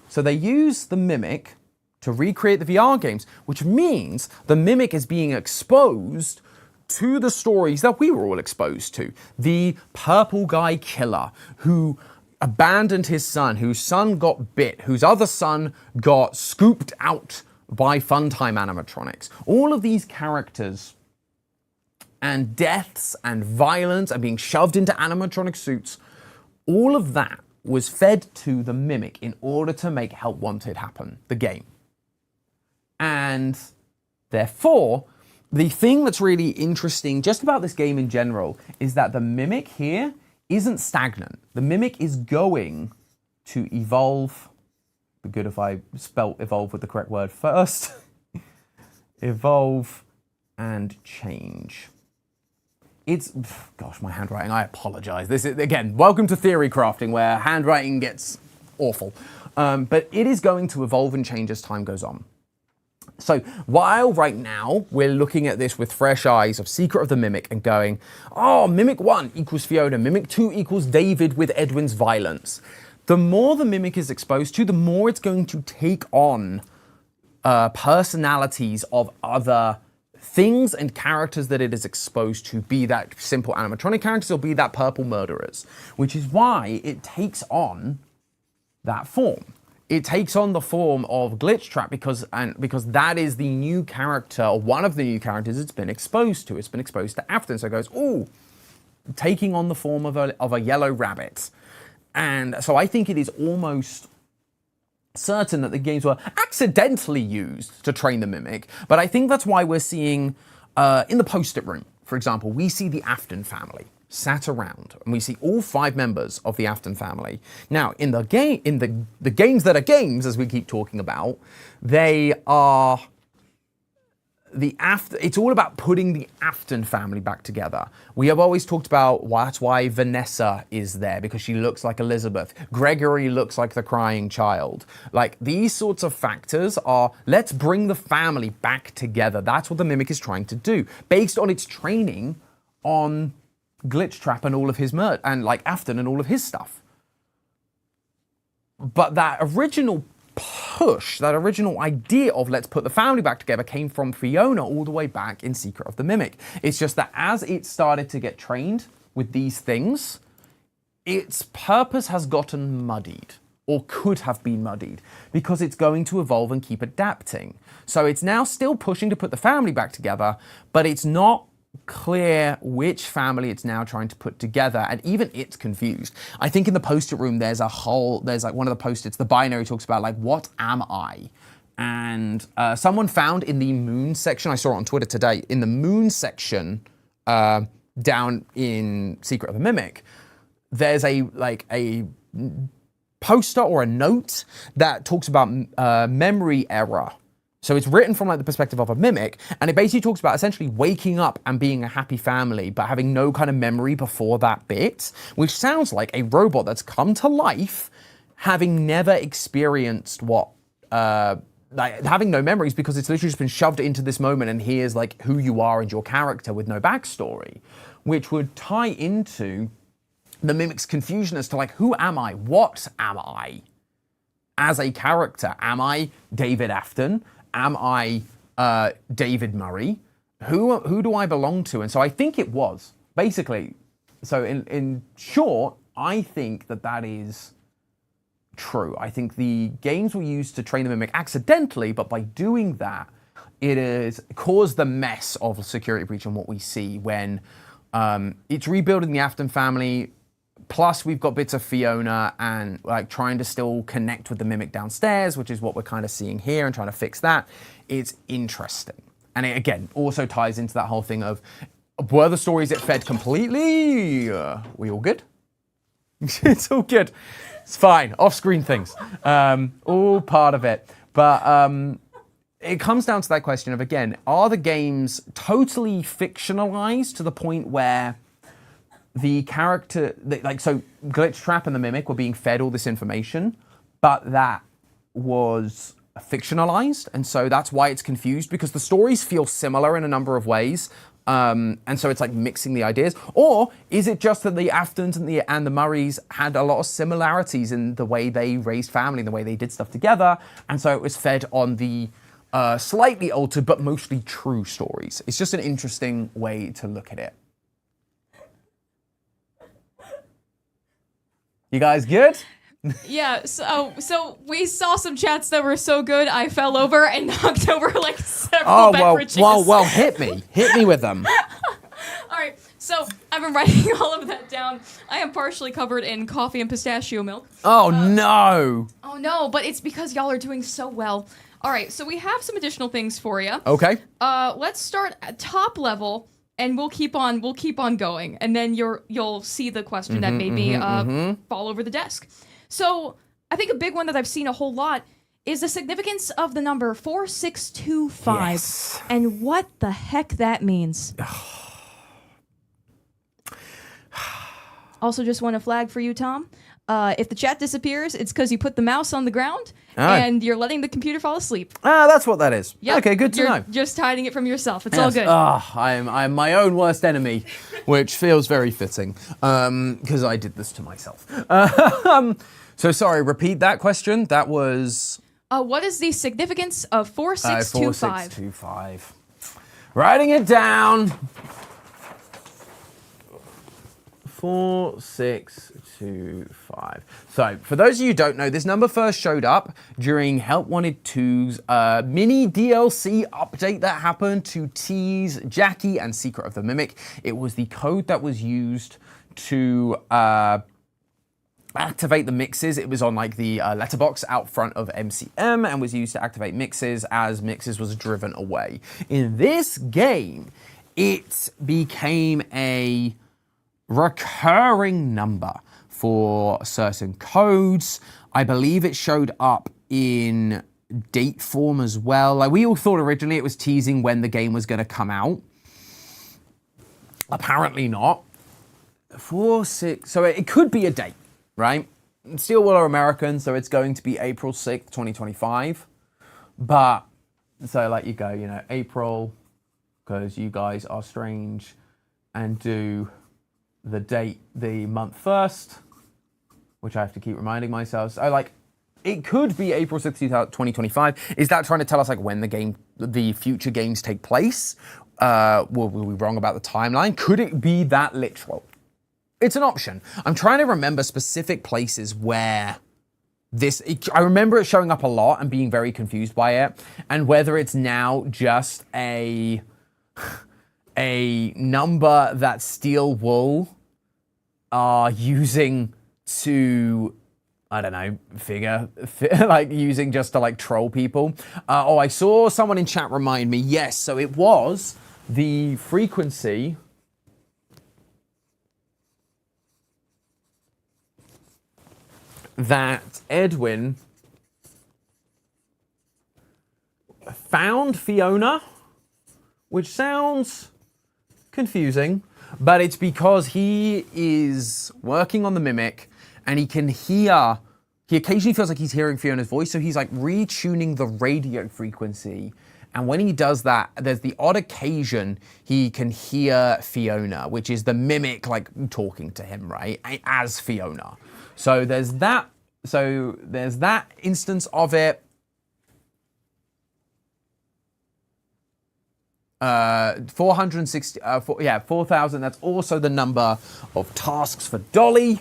So they use the Mimic to recreate the VR games, which means the Mimic is being exposed to the stories that we were all exposed to. The purple guy killer who abandoned his son, whose son got bit, whose other son got scooped out by Funtime animatronics. All of these characters and deaths and violence and being shoved into animatronic suits, all of that was fed to the Mimic in order to make Help Wanted happen, the game. And therefore, the thing that's really interesting just about this game in general is that the Mimic here isn't stagnant. The Mimic is going to evolve. It'd be good if I spelt evolve with the correct word first. Evolve and change. It's, gosh, my handwriting, I apologize. This is, again, welcome to theory crafting where handwriting gets awful. But it is going to evolve and change as time goes on. So while right now we're looking at this with fresh eyes of Secret of the Mimic and going, oh, Mimic 1 equals Fiona, Mimic 2 equals David with Edwin's violence. The more the Mimic is exposed to, the more it's going to take on personalities of other things and characters that it is exposed to, be that simple animatronic characters or be that purple murderers, which is why it takes on that form. It takes on the form of glitchtrap because that is the new character, or one of the new characters it's been exposed to. It's been exposed to Afton, so it goes, ooh, taking on the form of a yellow rabbit. And so I think it is almost certain that the games were accidentally used to train the Mimic, but I think that's why we're seeing, in the post-it room, for example, we see the Afton family sat around, and we see all 5 members of the Afton family. Now, in the game, the games that are games, as we keep talking about, they are it's all about putting the Afton family back together. We have always talked about that's why Vanessa is there, because she looks like Elizabeth. Gregory looks like the crying child. Like, these sorts of factors are, let's bring the family back together. That's what the Mimic is trying to do, based on its training on glitchtrap and all of his and like Afton and all of his stuff. But that original push, that original idea of let's put the family back together came from Fiona all the way back in Secret of the Mimic. It's just that as it started to get trained with these things, its purpose has gotten muddied, or could have been muddied, because it's going to evolve and keep adapting. So it's now still pushing to put the family back together, but it's not clear which family it's now trying to put together, and even it's confused. I think in the post-it room there's like one of the post-its, the binary talks about like, what am I? And someone found in the moon section, I saw it on Twitter today, in the moon section down in Secret of the Mimic, there's a poster or a note that talks about memory error. So it's written from like the perspective of a Mimic, and it basically talks about essentially waking up and being a happy family, but having no kind of memory before that bit, which sounds like a robot that's come to life, having never experienced like having no memories, because it's literally just been shoved into this moment, and here's like who you are and your character with no backstory, which would tie into the Mimic's confusion as to like, who am I? What am I as a character? Am I David Afton? Am I David Murray? Who do I belong to? And so I think it was, basically, so in short, I think that is true. I think the games were used to train the Mimic accidentally, but by doing that, it has caused the mess of a security breach and what we see when it's rebuilding the Afton family. plus we've got bits of Fiona and like trying to still connect with the mimic downstairs, which is what we're kind of seeing here and trying to fix that. It's interesting. And it, again, also ties into that whole thing of, were the stories it fed completely? We all good? It's all good. It's fine. Off-screen things. All part of it. But it comes down to that question of, again, are the games totally fictionalized to the point where the character, like, so Glitchtrap and the Mimic were being fed all this information, but that was fictionalized, and so that's why it's confused, because the stories feel similar in a number of ways, and so it's like mixing the ideas. Or is it just that the Aftons and the Murrays had a lot of similarities in the way they raised family, the way they did stuff together, and so it was fed on the slightly altered but mostly true stories? It's just an interesting way to look at it. You guys good? Yeah, so we saw some chats that were so good, I fell over and knocked over like several beverages. Well, hit me with them. All right, so I've been writing all of that down. I am partially covered in coffee and pistachio milk. Oh no! Oh no, but it's because y'all are doing so well. All right, so we have some additional things for you. Okay. Let's start at top level. And we'll keep on going, and then you'll see the question that maybe fall over the desk. So I think a big one that I've seen a whole lot is the significance of the number 4625, yes. And what the heck that means. Also, just want to flag for you, Tom. If the chat disappears, it's because you put the mouse on the ground and you're letting the computer fall asleep. Ah, that's what that is. Yep. Okay, good to You're know. just hiding it from yourself. It's all good. I'm my own worst enemy, which feels very fitting, because I did this to myself. So sorry, repeat that question. That was... what is the significance of 4625? 4625. Writing it down. 4625. So, for those of you who don't know, this number first showed up during Help Wanted 2's mini DLC update that happened to tease Jackie and Secret of the Mimic. It was the code that was used to activate the mixes. It was on like the letterbox out front of MCM and was used to activate mixes as mixes was driven away. In this game, it became a recurring number for certain codes. I believe it showed up in date form as well. Like, we all thought originally it was teasing when the game was going to come out. Apparently not. 4/6. So it could be a date, right? Steelwool are American, so it's going to be April 6th, 2025. But so like you go, you know, April, because you guys are strange, and do the date, the month first, which I have to keep reminding myself. So like, it could be April 6th, 2025. Is that trying to tell us like when the future games take place? Were we wrong about the timeline? Could it be that literal? It's an option. I'm trying to remember specific places where I remember it showing up a lot and being very confused by it, and whether it's now just a number that Steelwool are using to, I don't know, like using just to like troll people. I saw someone in chat remind me, yes, so it was the frequency that Edwin found Fiona, which sounds confusing, but it's because he is working on the Mimic and he occasionally feels like he's hearing Fiona's voice, so he's like retuning the radio frequency. And when he does that, there's the odd occasion he can hear Fiona, which is the Mimic like talking to him, right? As Fiona. So there's that instance of it. 460, 4,000. That's also the number of tasks for Dolly.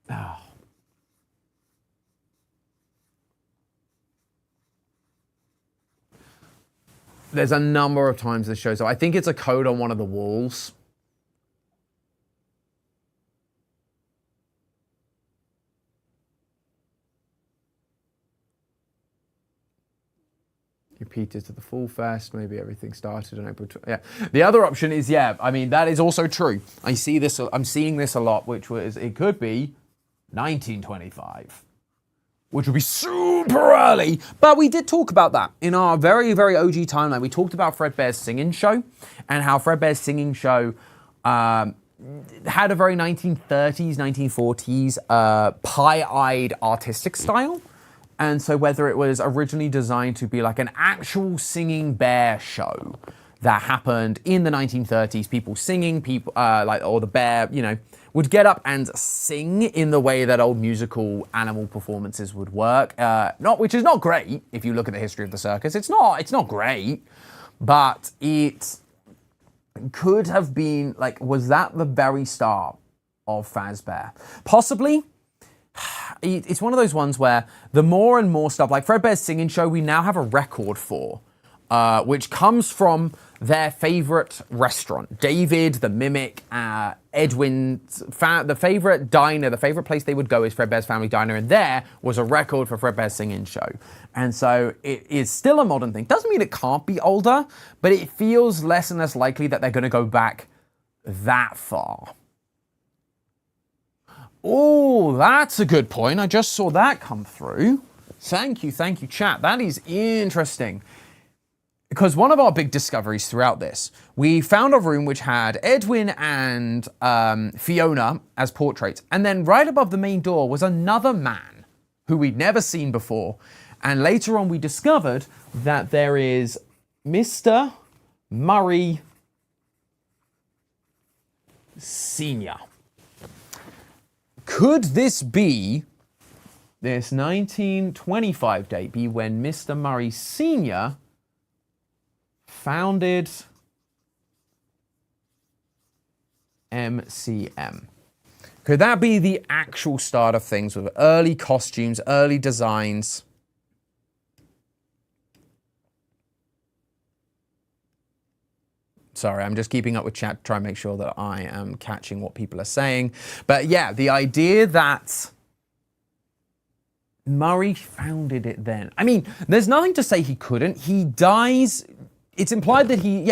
Oh. There's a number of times this shows up. I think it's a code on one of the walls. repeated to the Fall Fest. Maybe everything started on April. Yeah. The other option is, I mean, that is also true. I'm seeing this a lot, which was, it could be 1925, which would be super early. But we did talk about that in our very, very OG timeline. We talked about Fredbear's singing show and how Fredbear's singing show had a very 1930s, 1940s pie-eyed artistic style. And so whether it was originally designed to be like an actual singing bear show that happened in the 1930s, people singing, or the bear, would get up and sing in the way that old musical animal performances would work. Which is not great if you look at the history of the circus. It's not great, but it could have been was that the very start of Fazbear? Possibly. It's one of those ones where the more and more stuff, like Fredbear's singing show, we now have a record for, which comes from their favorite restaurant. David, the Mimic, Edwin, the favorite diner, the favorite place they would go is Fredbear's Family Diner, and there was a record for Fredbear's singing show. And so it is still a modern thing. Doesn't mean it can't be older, but it feels less and less likely that they're going to go back that far. Oh, that's a good point. I just saw that come through. Thank you, chat. That is interesting. Because one of our big discoveries throughout this, we found a room which had Edwin and Fiona as portraits. And then right above the main door was another man who we'd never seen before. And later on we discovered that there is Mr. Murray Sr. Could this 1925 date be when Mr. Murray Sr. founded MCM? Could that be the actual start of things with early costumes, early designs? Sorry, I'm just keeping up with chat to try and make sure that I am catching what people are saying. But yeah, the idea that Murray founded it then. I mean, there's nothing to say he couldn't. He dies. It's implied that he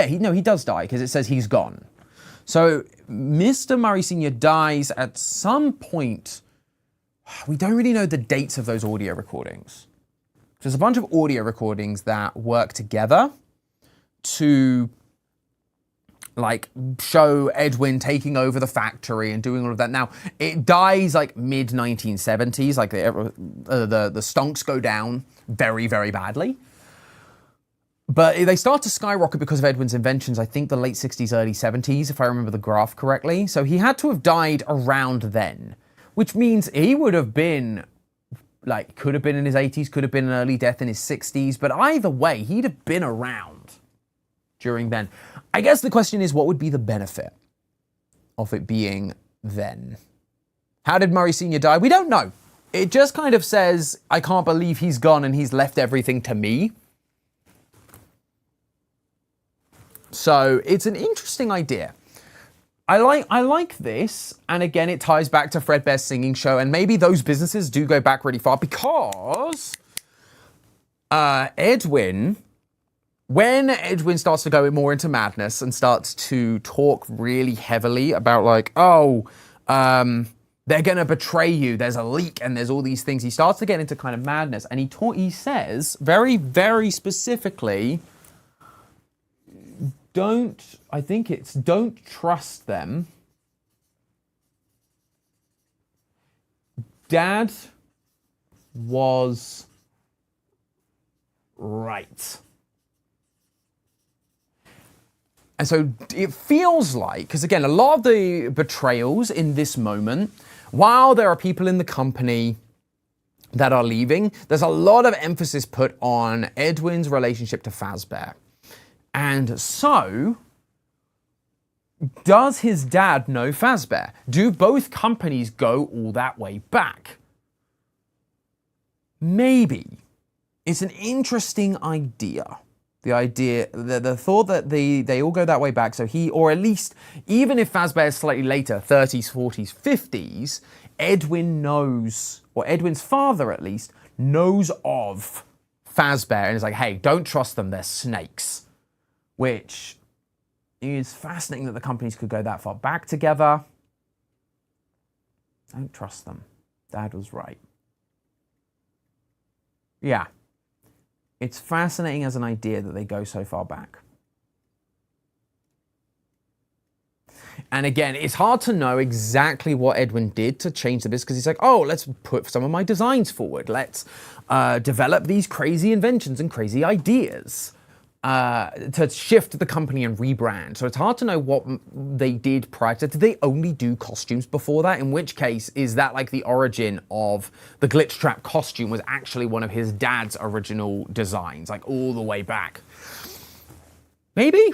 does die because it says he's gone. So Mr. Murray Sr. dies at some point. We don't really know the dates of those audio recordings. There's a bunch of audio recordings that work together to show Edwin taking over the factory and doing all of that. Now, it dies mid 1970s, the stonks go down very, very badly. But they start to skyrocket because of Edwin's inventions, I think the late 60s, early 70s, if I remember the graph correctly. So he had to have died around then, which means he would have been, could have been in his 80s, could have been an early death in his 60s, but either way, he'd have been around during then. I guess the question is, what would be the benefit of it being then? How did Murray Sr. die? We don't know. It just kind of says, I can't believe he's gone and he's left everything to me. So it's an interesting idea. I like this, and again, it ties back to Fredbear's singing show, and maybe those businesses do go back really far because Edwin, when Edwin starts to go more into madness and starts to talk really heavily about they're going to betray you, there's a leak, and there's all these things, he starts to get into kind of madness, and he says very, very specifically, don't trust them. Dad was right. And so it feels like, because again, a lot of the betrayals in this moment, while there are people in the company that are leaving, there's a lot of emphasis put on Edwin's relationship to Fazbear. And so, does his dad know Fazbear? Do both companies go all that way back? Maybe. It's an interesting idea. The thought that they all go that way back, so or at least, even if Fazbear is slightly later, 30s, 40s, 50s, Edwin knows, or Edwin's father at least, knows of Fazbear and is like, hey, don't trust them, they're snakes. Which is fascinating that the companies could go that far back together. Don't trust them. Dad was right. Yeah. It's fascinating as an idea that they go so far back. And again, it's hard to know exactly what Edwin did to change the business, because he's like, oh, let's put some of my designs forward. Let's develop these crazy inventions and crazy ideas to shift the company and rebrand. So it's hard to know what they did prior to. Did they only do costumes before that? In which case, is that like the origin of the glitchtrap costume was actually one of his dad's original designs, like all the way back? Maybe?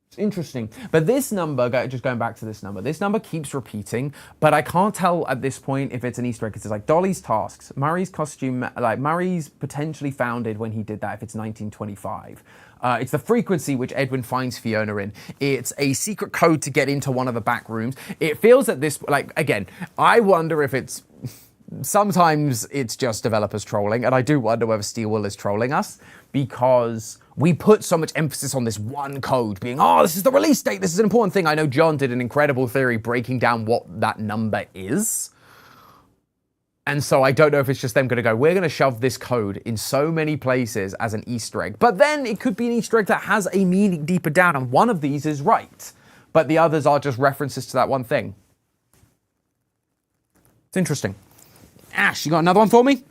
It's interesting. But this number, just going back to this number keeps repeating, but I can't tell at this point if it's an Easter egg, because it's like Dolly's tasks. Murray's costume, like Murray's potentially founded when he did that, if it's 1925. It's the frequency which Edwin finds Fiona in. It's a secret code to get into one of the back rooms. It feels at this, like, again, I wonder if it's, sometimes it's just developers trolling, and I do wonder whether Steelwill is trolling us, because we put so much emphasis on this one code being, oh, this is the release date, this is an important thing. I know John did an incredible theory breaking down what that number is. And so I don't know if it's just them going to go, we're going to shove this code in so many places as an Easter egg. But then it could be an Easter egg that has a meaning deeper down, and one of these is right. But the others are just references to that one thing. It's interesting. Ash, you got another one for me?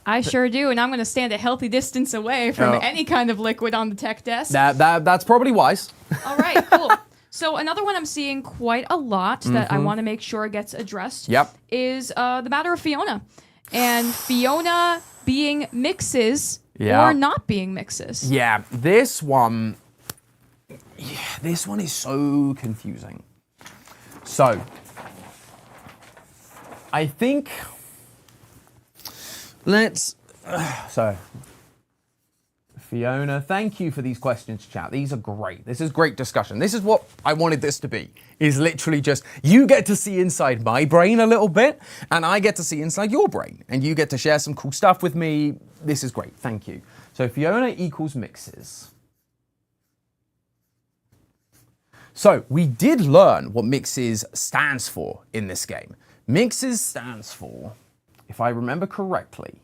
I sure do, and I'm going to stand a healthy distance away from any kind of liquid on the tech desk. That's probably wise. All right, cool. So another one I'm seeing quite a lot that I want to make sure gets addressed is the matter of Fiona. And Fiona being mixes or not being mixes. Yeah, this one is so confusing. So, I think... So, Fiona, thank you for these questions, chat. These are great. This is great discussion. This is what I wanted this to be, is literally just, you get to see inside my brain a little bit, and I get to see inside your brain, and you get to share some cool stuff with me. This is great. Thank you. So, Fiona equals mixes. So, we did learn what mixes stands for in this game. Mixes stands for, if I remember correctly,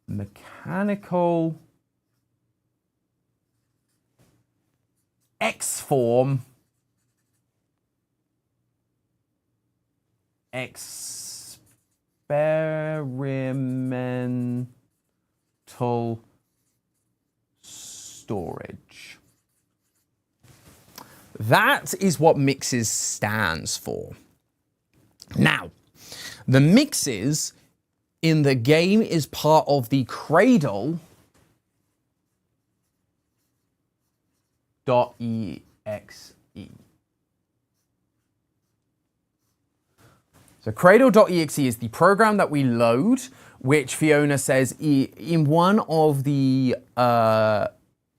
mechanical X-form experimental storage. That is what mixes stands for. Now, the mixes in the game is part of the cradle.exe. So cradle.exe is the program that we load, which Fiona says in one of the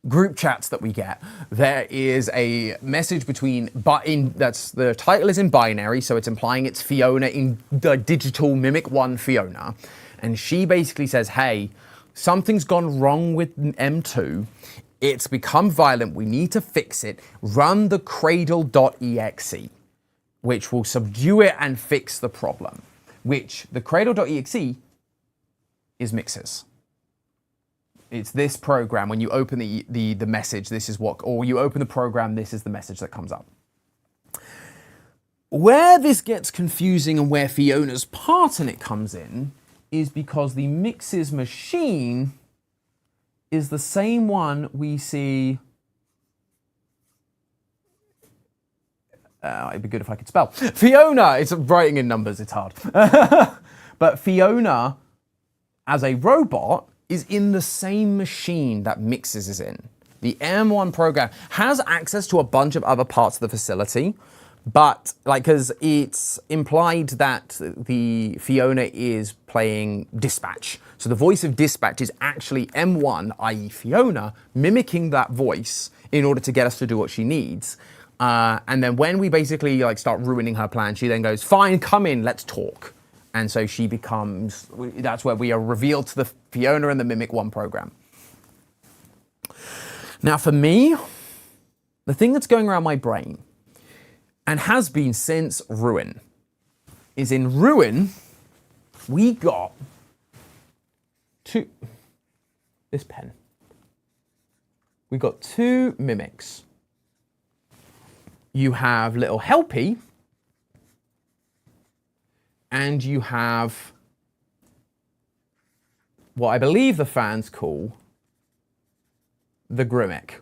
group chats that we get, there is a message between, that's the title is in binary, so it's implying it's Fiona in the digital Mimic 1 Fiona. And she basically says, hey, something's gone wrong with M2. It's become violent. We need to fix it. Run the cradle.exe, which will subdue it and fix the problem. Which the cradle.exe is mixes. It's this program. When you open the message, this is what, or you open the program, this is the message that comes up. Where this gets confusing and where Fiona's part in it comes in is because the mixes machine is the same one we see. It'd be good if I could spell. Fiona, it's writing in numbers, it's hard. But Fiona, as a robot, is in the same machine that Mixes is in. The M1 program has access to a bunch of other parts of the facility, but because it's implied that the Fiona is playing dispatch. So the voice of dispatch is actually M1, i.e. Fiona, mimicking that voice in order to get us to do what she needs. And then when we basically start ruining her plan, she then goes, fine, come in, let's talk. And so she becomes, that's where we are revealed to the Fiona and the Mimic 1 program. Now for me, the thing that's going around my brain, and has been since Ruin, is in Ruin, we got this pen. We got 2 mimics. You have little Helpy, and you have what I believe the fans call the Grimmick,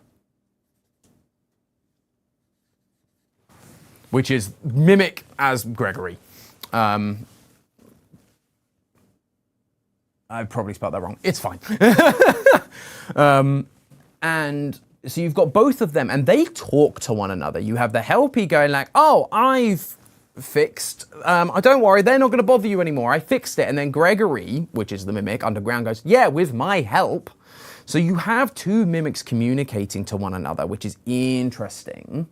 which is Mimic as Gregory. I probably spelled that wrong. It's fine. And so you've got both of them, and they talk to one another. You have the Helpy going like, oh, I've fixed, don't worry, they're not going to bother you anymore. I fixed it. And then Gregory, which is the Mimic underground, goes, yeah, with my help. So you have 2 mimics communicating to one another, which is interesting.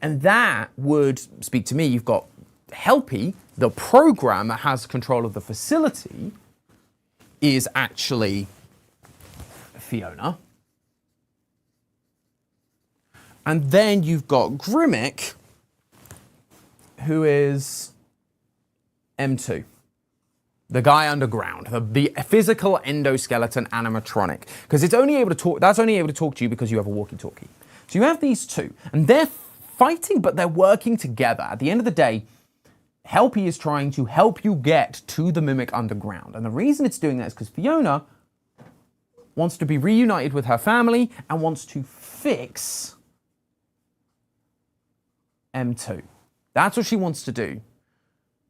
And that would speak to me. You've got Helpy, the program that has control of the facility, is actually Fiona. And then you've got Grimmick, who is M2. The guy underground, the physical endoskeleton animatronic. Because it's only able to talk, that's only able to talk to you because you have a walkie-talkie. So you have these 2, and they're fighting, but they're working together. At the end of the day, Helpy is trying to help you get to the Mimic underground. And the reason it's doing that is because Fiona wants to be reunited with her family and wants to fix M2. That's what she wants to do.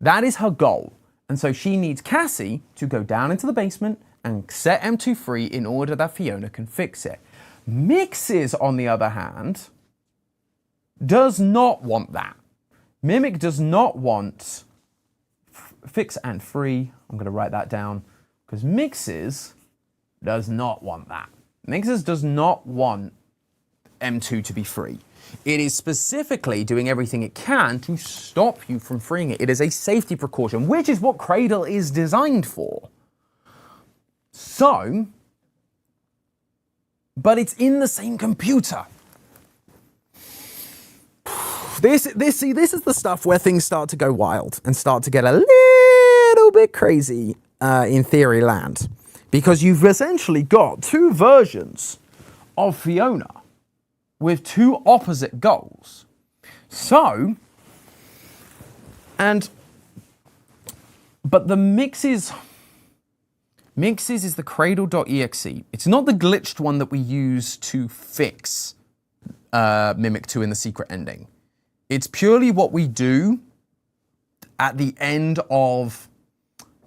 That is her goal. And so she needs Cassie to go down into the basement and set M2 free in order that Fiona can fix it. Mixes, on the other hand, does not want that. Mimic does not want fix and free. I'm going to write that down because Mixes does not want that. Mixes does not want M2 to be free. It is specifically doing everything it can to stop you from freeing it. It is a safety precaution, which is what Cradle is designed for. So, but it's in the same computer. This is the stuff where things start to go wild and start to get a little bit crazy in theory land. Because you've essentially got 2 versions of Fiona with 2 opposite goals. So, but the Mixes is the cradle.exe. It's not the glitched one that we use to fix Mimic 2 in the secret ending. It's purely what we do at the end of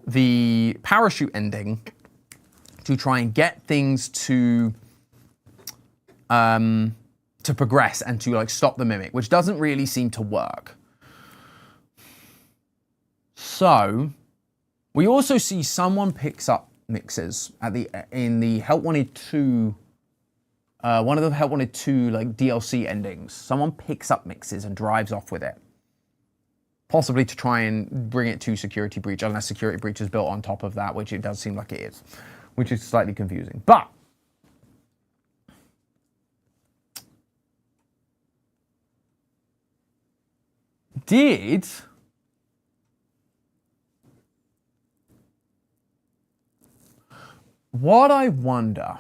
the parachute ending to try and get things to progress and to like stop the Mimic, which doesn't really seem to work. So we also see someone picks up Mixes in the Help Wanted 2. One of the Help Wanted 2 like DLC endings. Someone picks up Mixes and drives off with it. Possibly to try and bring it to Security Breach, unless Security Breach is built on top of that, which it does seem like it is. Which is slightly confusing. But what I wonder...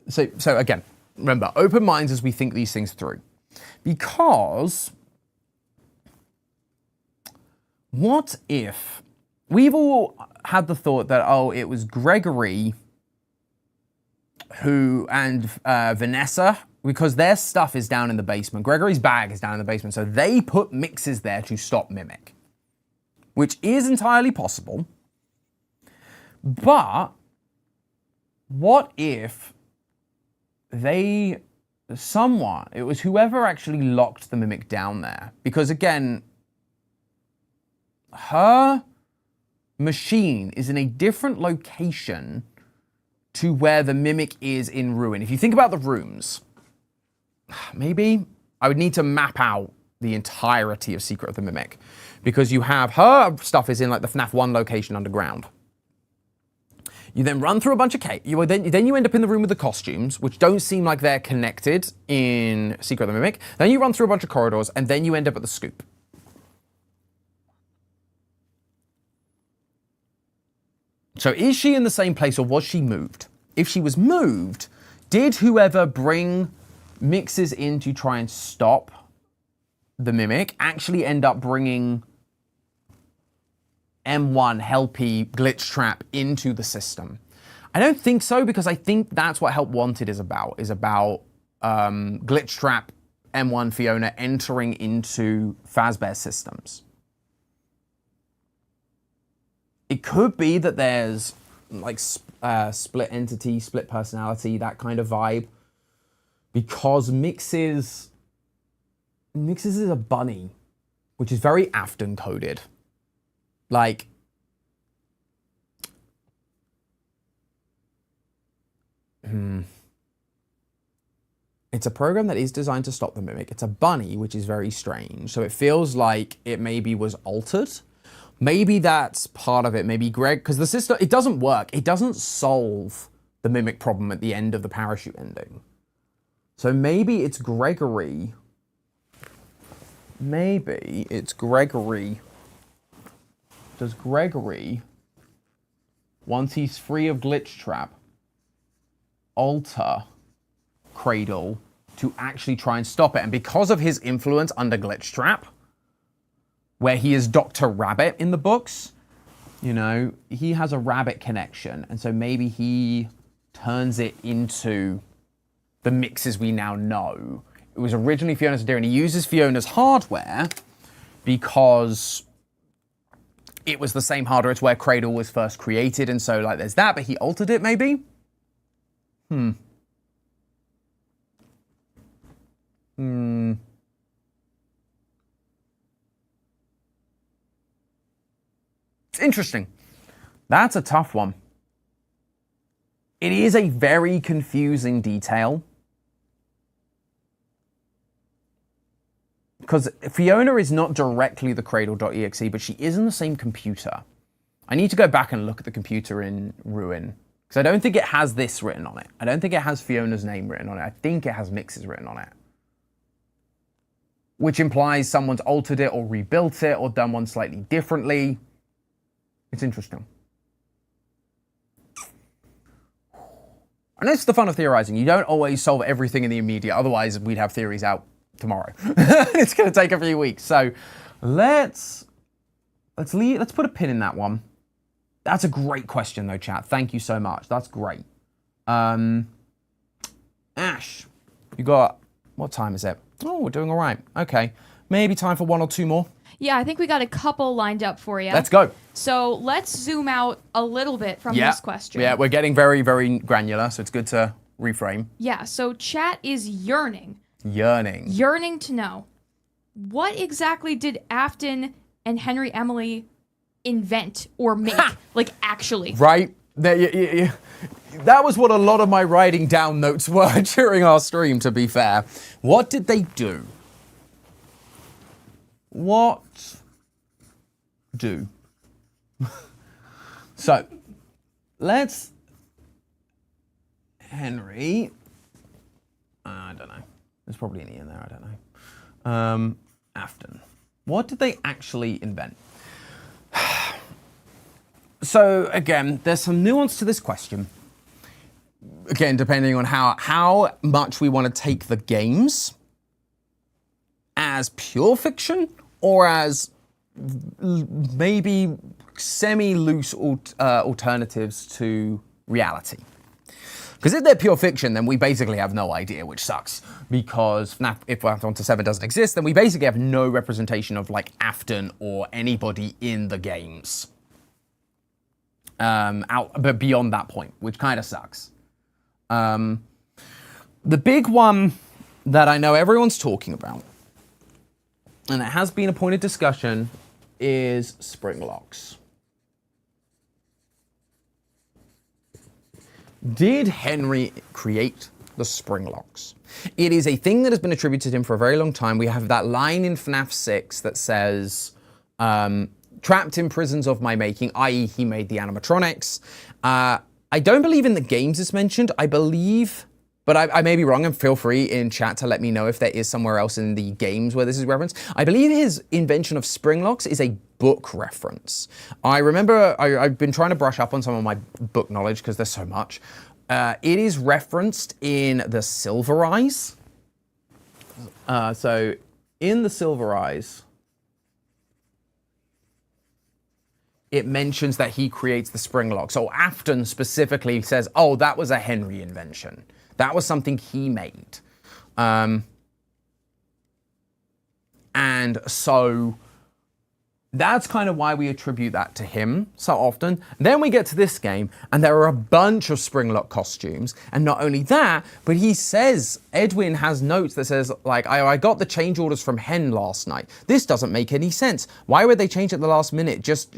So again, remember, open minds as we think these things through. Because what if we've all had the thought that, oh, it was Gregory and Vanessa, because their stuff is down in the basement. Gregory's bag is down in the basement, so they put Mixes there to stop Mimic, which is entirely possible. But what if it was whoever actually locked the Mimic down there? Because again, her machine is in a different location to where the Mimic is in Ruin. If you think about the rooms, maybe I would need to map out the entirety of Secret of the Mimic, because you have her stuff is in like the FNAF 1 location underground. You then run through a bunch of then you end up in the room with the costumes, which don't seem like they're connected in Secret of the Mimic. Then you run through a bunch of corridors, and then you end up at the scoop. So is she in the same place, or was she moved? If she was moved, did whoever bring mixes in to try and stop the Mimic actually end up bringing M1 Helpy glitchtrap into the system? I don't think so, because I think that's what Help Wanted is about glitchtrap M1 Fiona entering into Fazbear systems. It could be that there's like split entity, split personality, that kind of vibe, because Mixes is a bunny, which is very Afton coded. Like, it's a program that is designed to stop the Mimic. It's a bunny, which is very strange. So it feels like it maybe was altered. Maybe that's part of it. Maybe Greg, because the system, it doesn't work. It doesn't solve the Mimic problem at the end of the parachute ending. So maybe it's Gregory. Maybe it's Gregory. Does Gregory, once he's free of glitchtrap, alter Cradle to actually try and stop it? And because of his influence under glitchtrap, where he is Dr. Rabbit in the books, you know, he has a rabbit connection. And so maybe he turns it into the mixes we now know. It was originally Fiona's idea, and he uses Fiona's hardware because it was the same hardware. It's where Cradle was first created, and so like there's that, but he altered it maybe? It's interesting. That's a tough one. It is a very confusing detail, because Fiona is not directly the Cradle.exe, but she is in the same computer. I need to go back and look at the computer in Ruin, because I don't think it has this written on it. I don't think it has Fiona's name written on it. I think it has Mixes written on it, which implies someone's altered it or rebuilt it or done one slightly differently. It's interesting. And it's the fun of theorizing. You don't always solve everything in the immediate, otherwise we'd have theories out tomorrow. It's going to take a few weeks. So let's put a pin in that one. That's a great question though, chat. Thank you so much. That's great. Ash, you got, what time is it? Oh, we're doing all right. Okay. Maybe time for one or two more. Yeah, I think we got a couple lined up for you. Let's go. So let's zoom out a little bit from this question. Yeah, we're getting very, very granular, so it's good to reframe. Yeah, so chat is yearning to know, what exactly did Afton and Henry Emily invent or make? Like, actually. Right? That was what a lot of my writing down notes were during our stream, to be fair. What did they do? What do? So, let's... Henry... I don't know. There's probably an E in there, I don't know. Afton. What did they actually invent? So, again, there's some nuance to this question. Again, depending on how much we want to take the games as pure fiction or as maybe semi-loose alternatives to reality. Because if they're pure fiction, then we basically have no idea, which sucks. Because if FNAF 7 doesn't exist, then we basically have no representation of like Afton or anybody in the games. But beyond that point, which kind of sucks. The big one that I know everyone's talking about, and it has been a point of discussion, is spring locks. Did Henry create the spring locks. It is a thing that has been attributed to him for a very long time. We have that line in FNAF 6 that says, trapped in prisons of my making, i.e. he made the animatronics. I don't believe in the games it's mentioned. I believe, but I may be wrong, and feel free in chat to let me know if there is somewhere else in the games where this is referenced. I believe his invention of spring locks is a book reference. I remember I've been trying to brush up on some of my book knowledge because there's so much. It is referenced in the Silver Eyes. So in the Silver Eyes, it mentions that he creates the spring lock. So Afton specifically says, oh, that was a Henry invention. That was something he made. And so that's kind of why we attribute that to him so often. Then we get to this game, and there are a bunch of Springlock costumes. And not only that, but he says, Edwin has notes that says, like, I got the change orders from Hen last night. This doesn't make any sense. Why would they change at the last minute? Just,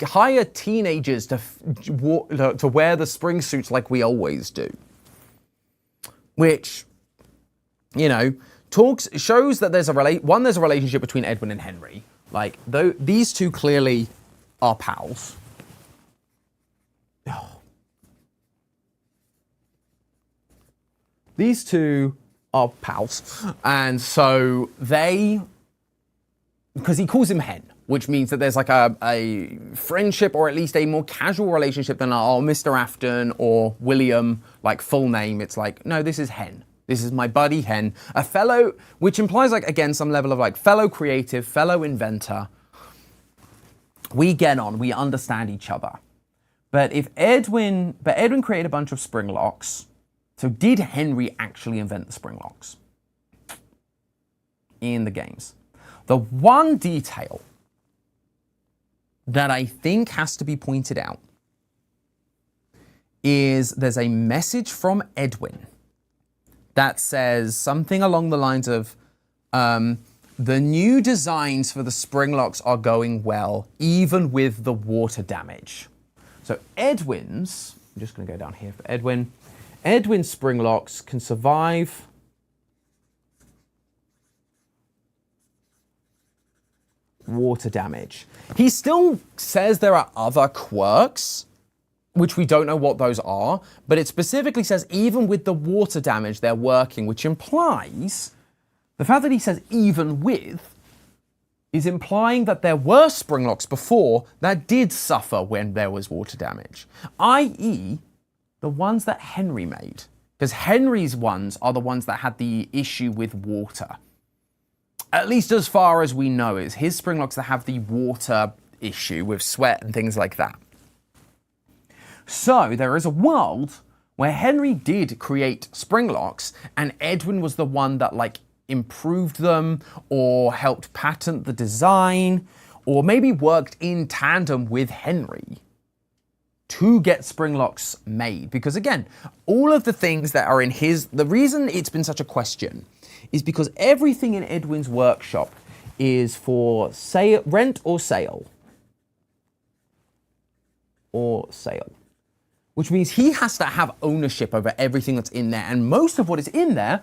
hire teenagers to wear the spring suits like we always do. Which, you know, shows that there's a relationship between Edwin and Henry. Like, though these two clearly are pals. Oh. These two are pals. And so because he calls him Hen, which means that there's like a friendship or at least a more casual relationship than, oh, Mr. Afton or William, like full name. It's like, no, this is Hen. This is my buddy Hen, a fellow, which implies like, again, some level of like fellow creative, fellow inventor. We get on, we understand each other. But Edwin created a bunch of spring locks. So did Henry actually invent the spring locks in the games? The one detail that I think has to be pointed out is there's a message from Edwin that says something along the lines of, the new designs for the spring locks are going well, even with the water damage. So Edwin's, I'm just gonna go down here for Edwin's spring locks can survive water damage. He still says there are other quirks, which we don't know what those are, but it specifically says even with the water damage, they're working, which implies the fact that he says even with is implying that there were spring locks before that did suffer when there was water damage, i.e. the ones that Henry made, because Henry's ones are the ones that had the issue with water. At least as far as we know, is his spring locks that have the water issue with sweat and things like that. So there is a world where Henry did create spring locks and Edwin was the one that like improved them or helped patent the design or maybe worked in tandem with Henry to get spring locks made. Because again, all of the things that are in the reason it's been such a question is because everything in Edwin's workshop is for sale, rent or sale. Which means he has to have ownership over everything that's in there. And most of what is in there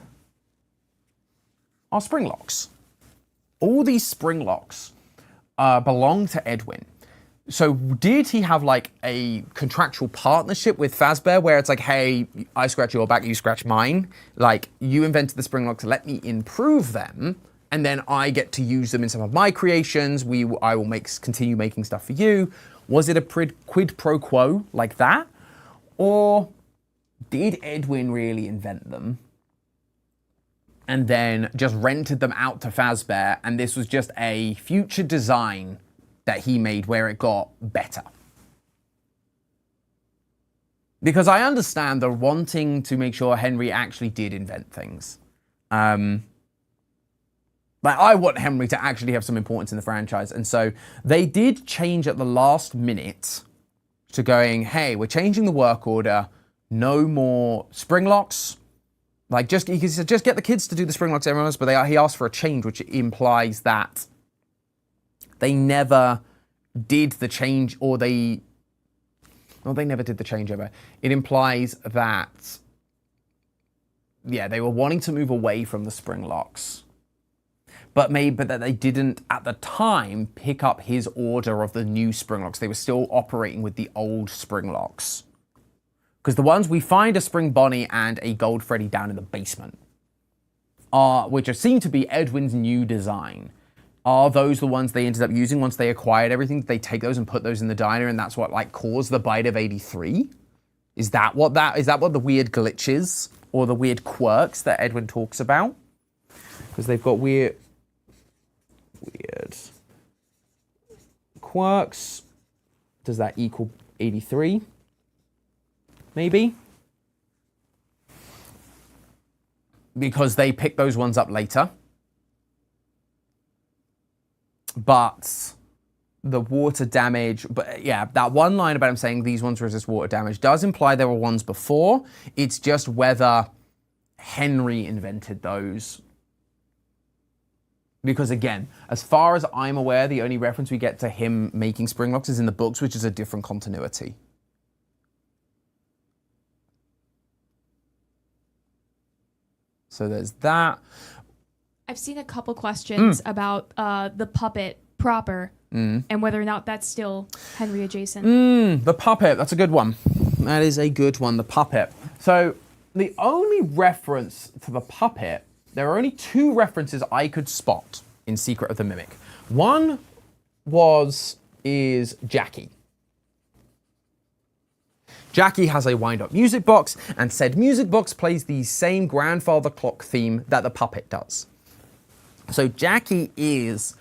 are spring locks. All these spring locks belong to Edwin. So did he have like a contractual partnership with Fazbear where it's like, hey, I scratch your back, you scratch mine. Like, you invented the spring locks, let me improve them. And then I get to use them in some of my creations. I will continue making stuff for you. Was it a quid pro quo like that? Or did Edwin really invent them and then just rented them out to Fazbear, and this was just a future design that he made where it got better? Because I understand the wanting to make sure Henry actually did invent things. Like, I want Henry to actually have some importance in the franchise, and so they did change at the last minute to going, hey, we're changing the work order, no more spring locks. Like, he said, just get the kids to do the spring locks, everyone else, but he asked for a change, which implies that they never did the change, or they never did the changeover. It implies that they were wanting to move away from the spring locks. But that they didn't, at the time, pick up his order of the new spring locks. They were still operating with the old spring locks. Because the ones we find a Spring Bonnie and a Gold Freddy down in the basement, which seem to be Edwin's new design. Are those the ones they ended up using once they acquired everything? Did they take those and put those in the diner, and that's what like caused the bite of 83? Is that what the weird glitches or the weird quirks that Edwin talks about? Because they've got weird quirks. Does that equal 83? Maybe? Because they pick those ones up later. But the water damage, but yeah, that one line about him saying these ones resist water damage does imply there were ones before. It's just whether Henry invented those. Because again, as far as I'm aware, the only reference we get to him making spring locks is in the books, which is a different continuity. So there's that. I've seen a couple questions about the puppet proper and whether or not that's still Henry adjacent. The puppet, that's a good one. That is a good one, the puppet. So the only reference to the puppet, there are only two references I could spot in Secret of the Mimic. One is Jackie. Jackie has a wind-up music box, and said music box plays the same grandfather clock theme that the puppet does. So Jackie is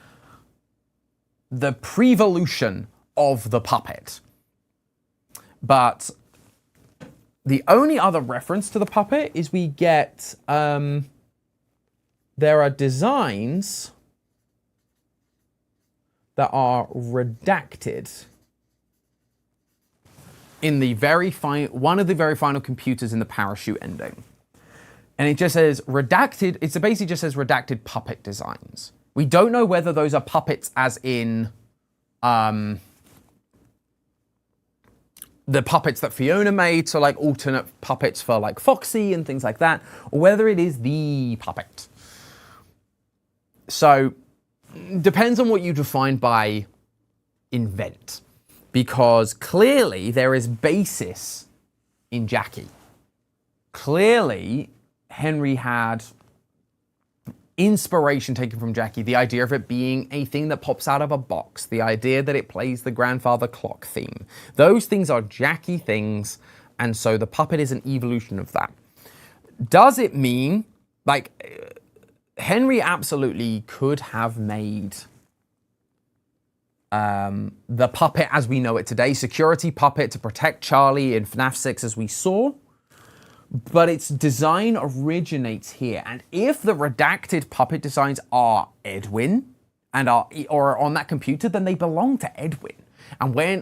the prevolution of the puppet. But the only other reference to the puppet is we get, there are designs that are redacted in the one of the very final computers in the parachute ending. And it just says redacted, it basically just says redacted puppet designs. We don't know whether those are puppets as in the puppets that Fiona made, so like alternate puppets for like Foxy and things like that, or whether it is the puppet. So, depends on what you define by invent. Because clearly there is basis in Jackie. Clearly, Henry had inspiration taken from Jackie, the idea of it being a thing that pops out of a box, the idea that it plays the grandfather clock theme. Those things are Jackie things, and so the puppet is an evolution of that. Does it mean, like, Henry absolutely could have made the puppet as we know it today, security puppet to protect Charlie in FNAF 6 as we saw, but its design originates here. And if the redacted puppet designs are Edwin and are on that computer, then they belong to Edwin.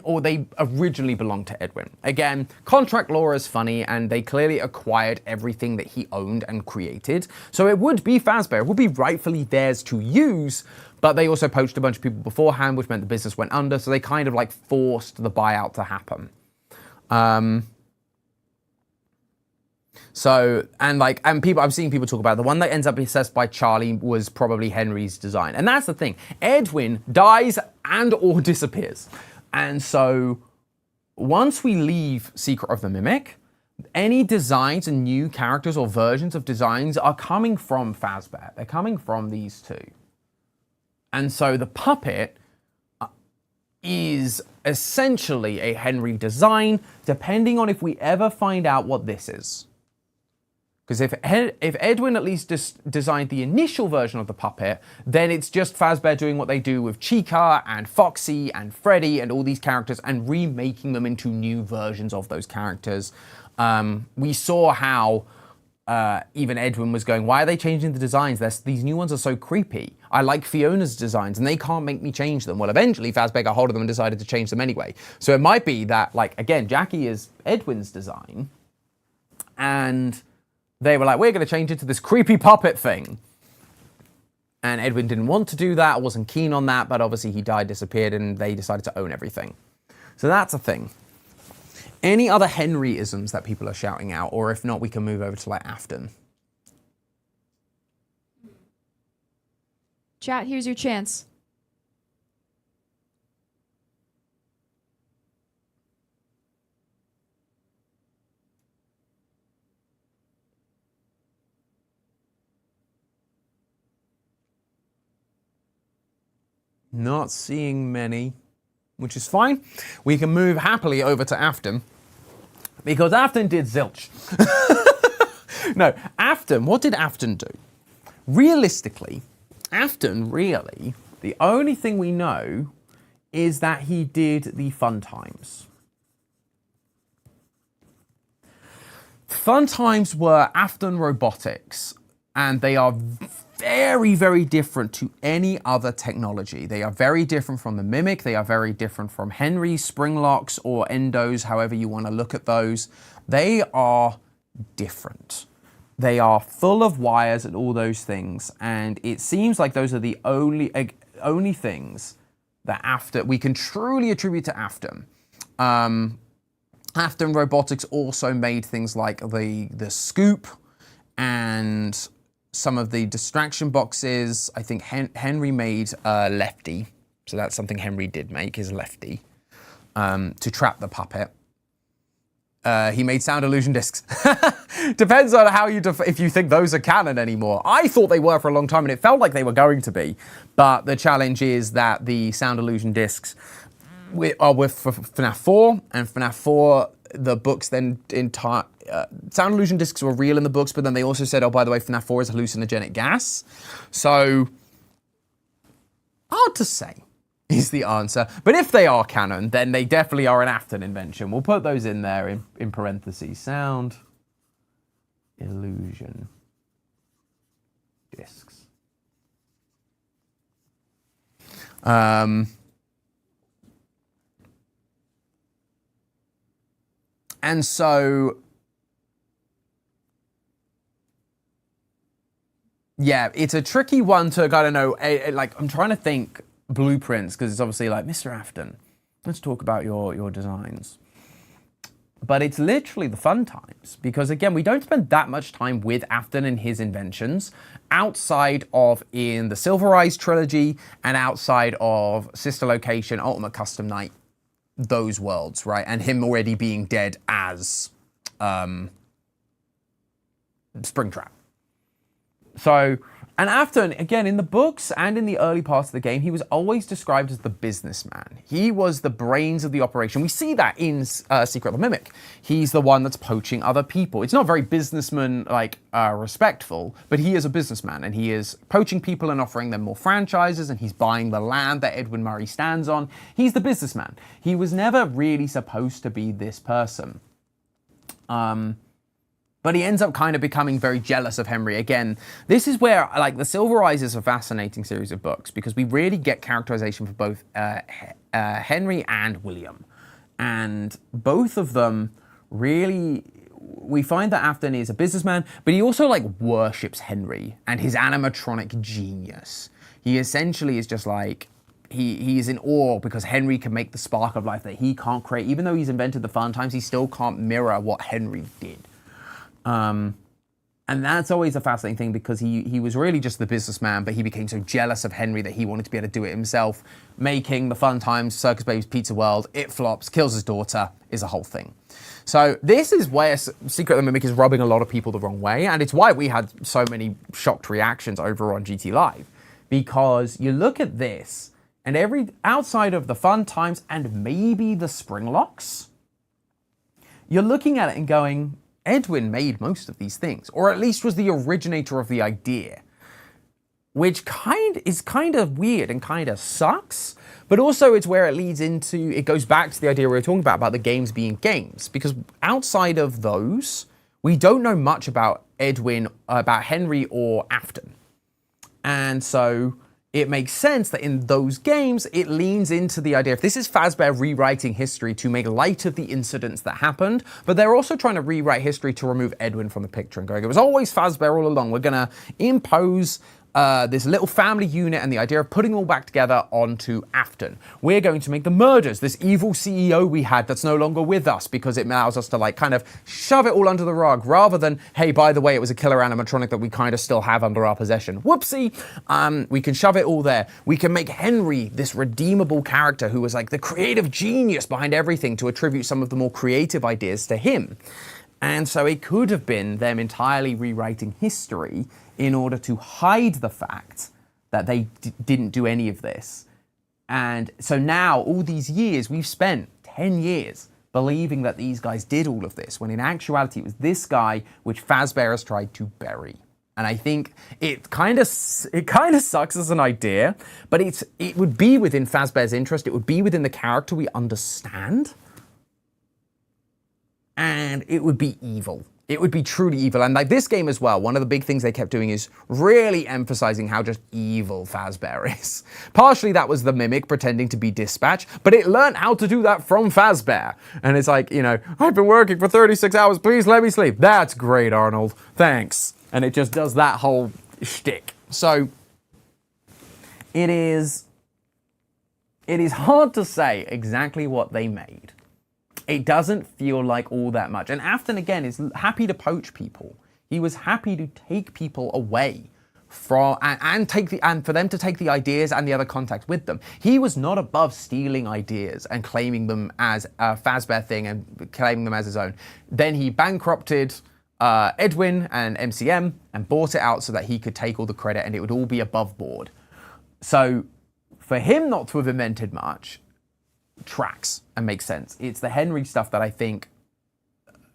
Or they originally belonged to Edwin. Again, contract law is funny, and they clearly acquired everything that he owned and created. So it would be Fazbear, it would be rightfully theirs to use, but they also poached a bunch of people beforehand, which meant the business went under, so they kind of like forced the buyout to happen. I'm seeing people talk about the one that ends up assessed by Charlie was probably Henry's design. And that's the thing. Edwin dies and or disappears. And so once we leave Secret of the Mimic, any designs and new characters or versions of designs are coming from Fazbear. They're coming from these two. And so the puppet is essentially a Henry design, depending on if we ever find out what this is. Because if Edwin at least designed the initial version of the puppet, then it's just Fazbear doing what they do with Chica and Foxy and Freddy and all these characters and remaking them into new versions of those characters. We saw how even Edwin was going, why are they changing the designs? These new ones are so creepy. I like Fiona's designs and they can't make me change them. Well, eventually Fazbear got hold of them and decided to change them anyway. So it might be that, like, again, Jackie is Edwin's design and they were like, we're going to change it to this creepy puppet thing. And Edwin didn't want to do that, wasn't keen on that, but obviously he died, disappeared, and they decided to own everything. So that's a thing. Any other Henry-isms that people are shouting out? Or if not, we can move over to like Afton. Chat, here's your chance. Not seeing many, which is fine. We can move happily over to Afton, because Afton did zilch. No, Afton, what did Afton do? Realistically, Afton really, the only thing we know is that he did the fun times. Fun times were Afton robotics, and they are very, very different to any other technology. They are very different from the Mimic. They are very different from Henry, Springlocks, or Endos, however you want to look at those. They are different. They are full of wires and all those things, and it seems like those are the only things that Afton we can truly attribute to Afton. Afton Robotics also made things like the scoop and some of the distraction boxes. I think Henry made Lefty, so that's something Henry did make, is Lefty, to trap the puppet. He made sound illusion discs. Depends on how if you think those are canon anymore. I thought they were for a long time, and it felt like they were going to be. But the challenge is that the sound illusion discs are with for FNAF 4, and FNAF 4, the books then sound illusion discs were real in the books, but then they also said, oh, by the way, FNAF 4 is hallucinogenic gas. So, hard to say is the answer. But if they are canon, then they definitely are an Afton invention. We'll put those in there in parentheses. Sound illusion discs. And so, yeah, it's a tricky one to kind of know. Like, I'm trying to think blueprints, because it's obviously like, Mr. Afton, let's talk about your designs. But it's literally the fun times, because again, we don't spend that much time with Afton and his inventions outside of in the Silver Eyes trilogy and outside of Sister Location, Ultimate Custom Night, those worlds, right? And him already being dead as Springtrap. So, and Afton, again, in the books and in the early parts of the game, he was always described as the businessman. He was the brains of the operation. We see that in Secret of the Mimic. He's the one that's poaching other people. It's not very businessman-like respectful, but he is a businessman, and he is poaching people and offering them more franchises, and he's buying the land that Edwin Murray stands on. He's the businessman. He was never really supposed to be this person. But he ends up kind of becoming very jealous of Henry. Again, this is where, like, the Silver Eyes is a fascinating series of books, because we really get characterization for both Henry and William. And both of them really, we find that Afton is a businessman, but he also, like, worships Henry and his animatronic genius. He essentially is just like, he is in awe because Henry can make the spark of life that he can't create. Even though he's invented the fun times, he still can't mirror what Henry did. And that's always a fascinating thing, because he was really just the businessman, but he became so jealous of Henry that he wanted to be able to do it himself, making the Fun Times, Circus Babies, Pizza World. It flops, kills his daughter, is a whole thing. So this is where Secret of the Mimic is rubbing a lot of people the wrong way, and it's why we had so many shocked reactions over on GT Live, because you look at this, and outside of the Fun Times and maybe the Springlocks, you're looking at it and going, Edwin made most of these things, or at least was the originator of the idea, which is kind of weird and kind of sucks, but also it's where it leads into, it goes back to the idea we were talking about the games being games, because outside of those, we don't know much about Edwin, about Henry or Afton. And so it makes sense that in those games, it leans into the idea, if this is Fazbear rewriting history to make light of the incidents that happened, but they're also trying to rewrite history to remove Edwin from the picture and going, it was always Fazbear all along. We're going to impose this little family unit and the idea of putting them all back together onto Afton. We're going to make the murders, this evil CEO we had that's no longer with us, because it allows us to like kind of shove it all under the rug rather than, hey, by the way, it was a killer animatronic that we kind of still have under our possession. Whoopsie. We can shove it all there. We can make Henry this redeemable character who was like the creative genius behind everything, to attribute some of the more creative ideas to him. And so it could have been them entirely rewriting history in order to hide the fact that they didn't do any of this. And so now, all these years, we've spent 10 years believing that these guys did all of this, when in actuality it was this guy which Fazbear has tried to bury. And I think it kind of sucks as an idea, but it would be within Fazbear's interest, it would be within the character we understand, and it would be evil. It would be truly evil. And like this game as well, one of the big things they kept doing is really emphasizing how just evil Fazbear is. Partially that was the mimic pretending to be Dispatch, but it learned how to do that from Fazbear. And it's like, you know, I've been working for 36 hours, please let me sleep. That's great, Arnold. Thanks. And it just does that whole shtick. So it is hard to say exactly what they made. It doesn't feel like all that much. And Afton, again, is happy to poach people. He was happy to take people away from, and for them to take the ideas and the other contacts with them. He was not above stealing ideas and claiming them as a Fazbear thing and claiming them as his own. Then he bankrupted Edwin and MCM and bought it out so that he could take all the credit and it would all be above board. So for him not to have invented much tracks and makes sense. It's the Henry stuff that I think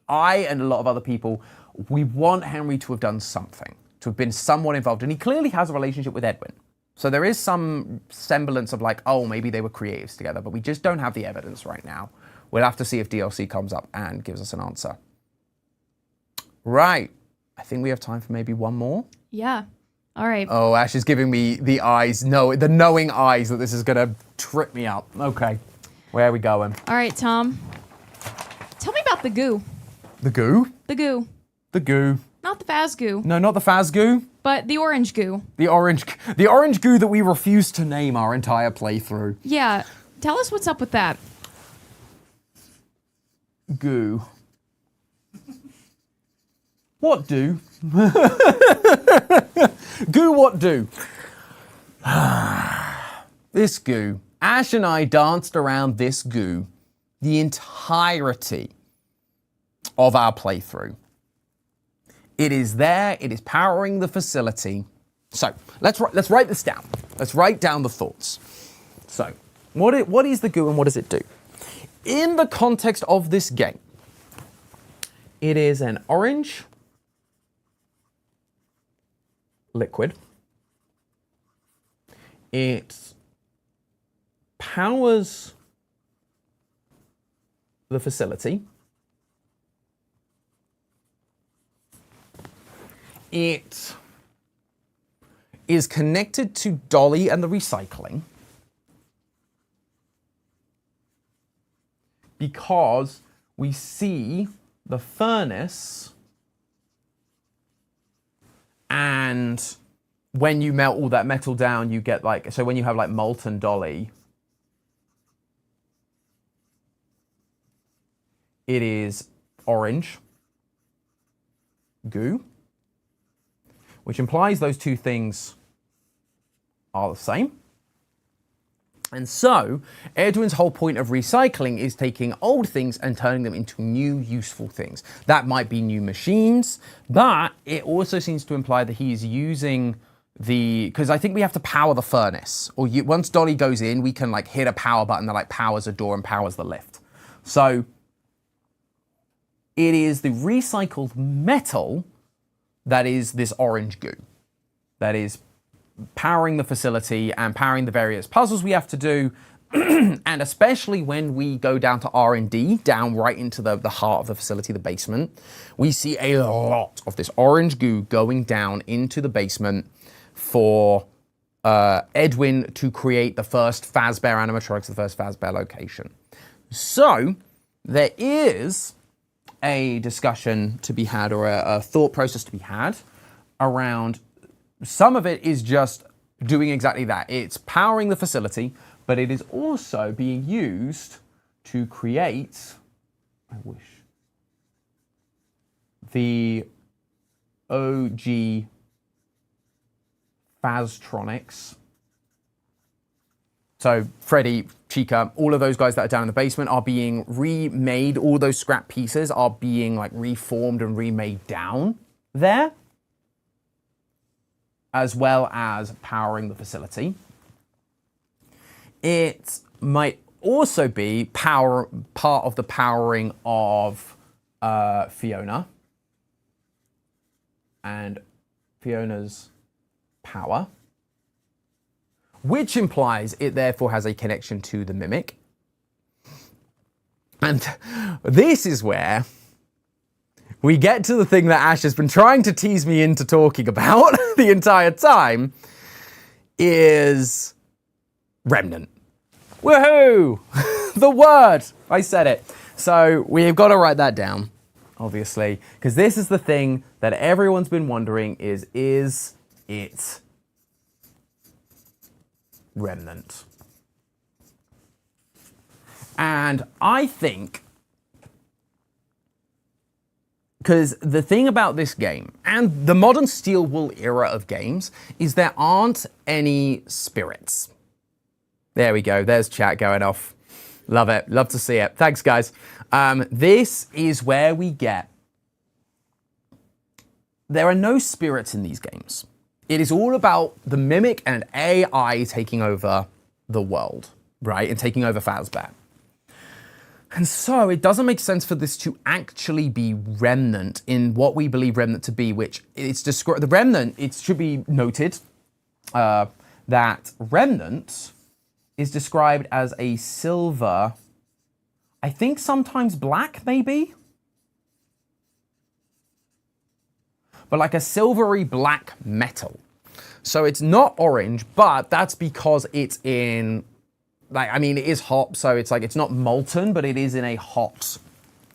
I and a lot of other people, we want Henry to have done something, to have been somewhat involved. And he clearly has a relationship with Edwin. So there is some semblance of like, oh, maybe they were creatives together, but we just don't have the evidence right now. We'll have to see if DLC comes up and gives us an answer. Right. I think we have time for maybe one more. Yeah. All right. Oh, Ash is giving me the eyes. No, the knowing eyes that this is going to trip me up. Okay. Where are we going? All right, Tom. Tell me about the goo. The goo? The goo. The goo. Not the Faz goo. No, not the Faz goo. But the orange goo. The orange goo that we refused to name our entire playthrough. Yeah. Tell us what's up with that. Goo. What do? Goo what do? This goo. Ash and I danced around this goo the entirety of our playthrough. It is there, it is powering the facility. So, let's write this down. Let's write down the thoughts. So, what is the goo and what does it do? In the context of this game, it is an orange liquid. It powers the facility. It is connected to Dolly and the recycling because we see the furnace, and when you melt all that metal down, you get like, so when you have like molten Dolly, it is orange goo, which implies those two things are the same. And so, Edwin's whole point of recycling is taking old things and turning them into new, useful things. That might be new machines, but it also seems to imply that he's using because I think we have to power the furnace. Or once Dolly goes in, we can like hit a power button that like powers a door and powers the lift. So, it is the recycled metal that is this orange goo. That is powering the facility and powering the various puzzles we have to do. And especially when we go down to R&D, down right into the heart of the facility, the basement, we see a lot of this orange goo going down into the basement for Edwin to create the first Fazbear animatronics, the first Fazbear location. So there is a discussion to be had, or a thought process to be had around some of it is just doing exactly that. It's powering the facility, but it is also being used to create, the OG Faztronics. So Freddy, Chica, all of those guys that are down in the basement are being remade. All those scrap pieces are being like reformed and remade down there, as well as powering the facility. It might also be part of the powering of Fiona and Fiona's power, which implies it therefore has a connection to the Mimic. And this is where we get to the thing that Ash has been trying to tease me into talking about the entire time, is Remnant. Woohoo! The word! I said it. So we've got to write that down, obviously, because this is the thing that everyone's been wondering is it Remnant? And I think, because the thing about this game and the modern steel wool era of games is there aren't any spirits. There we go. There's chat going off. Love it. Love to see it. Thanks, guys. This is where we get... There are no spirits in these games. It is all about the Mimic and AI taking over the world, right? And taking over Fazbear. And so it doesn't make sense for this to actually be Remnant in what we believe Remnant to be, which it's described... The Remnant, it should be noted that Remnant is described as a silver, I think sometimes black, maybe? But like a silvery black metal. So it's not orange, but that's because it's in, like, I mean, it is hot, so it's like, it's not molten, but it is in a hot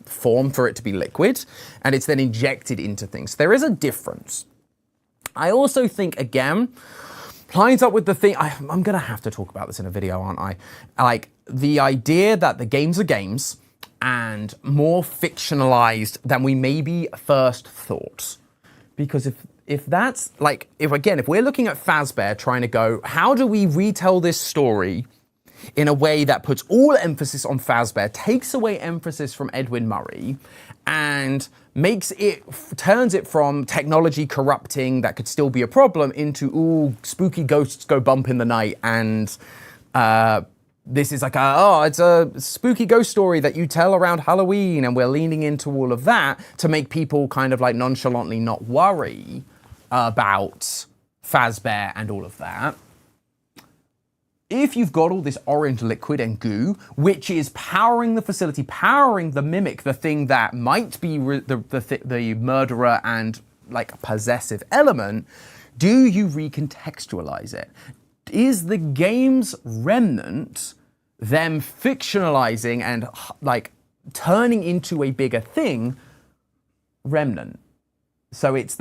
form for it to be liquid, and it's then injected into things. There is a difference. I also think, again, lines up with the thing, I'm gonna have to talk about this in a video, aren't I? Like, the idea that the games are games and more fictionalized than we maybe first thought. Because if that's, like, if we're looking at Fazbear trying to go, how do we retell this story in a way that puts all emphasis on Fazbear, takes away emphasis from Edwin Murray, and turns it from technology corrupting that could still be a problem into, ooh, spooky ghosts go bump in the night, and this is like it's a spooky ghost story that you tell around Halloween, and we're leaning into all of that to make people kind of like nonchalantly not worry about Fazbear and all of that. If you've got all this orange liquid and goo, which is powering the facility, powering the Mimic, the thing that might be the murderer and like possessive element, do you recontextualize it? Is the game's Remnant them fictionalizing and like turning into a bigger thing Remnant? So it's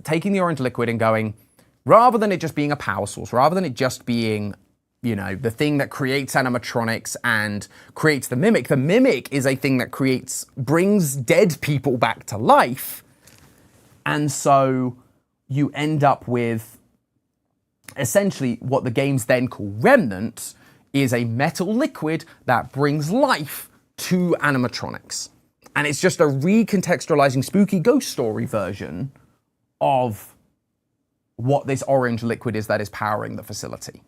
taking the orange liquid and going, rather than it just being a power source, rather than it just being, you know, the thing that creates animatronics and creates the Mimic is a thing that brings dead people back to life. And so you end up with essentially what the games then call Remnant is a metal liquid that brings life to animatronics. And it's just a recontextualizing spooky ghost story version of what this orange liquid is that is powering the facility.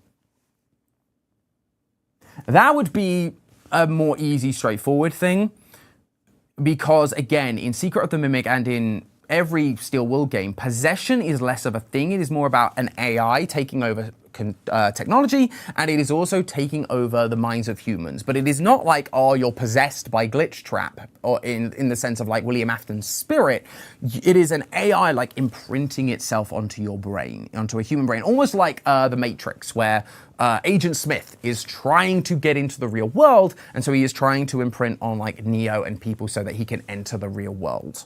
That would be a more easy, straightforward thing, because again, in Secret of the Mimic and in every Steel Wool game, possession is less of a thing. It is more about an AI taking over technology, and it is also taking over the minds of humans. But it is not like, oh, you're possessed by glitchtrap, or in the sense of like William Afton's spirit. It is an AI like imprinting itself onto your brain, onto a human brain, almost like the Matrix, where Agent Smith is trying to get into the real world, and so he is trying to imprint on like Neo and people so that he can enter the real world.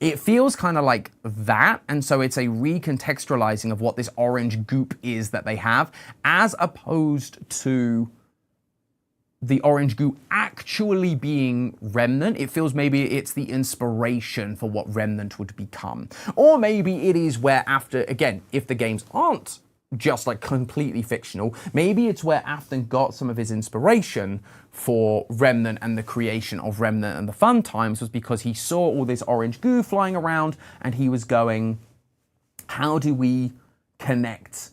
It feels kind of like that, and so it's a recontextualizing of what this orange goop is that they have, as opposed to the orange goo actually being Remnant. It feels maybe it's the inspiration for what Remnant would become. Or maybe it is where after, again, if the games aren't just like completely fictional, maybe it's where Afton got some of his inspiration for Remnant and the creation of Remnant and the Fun Times was because he saw all this orange goo flying around and he was going, how do we connect?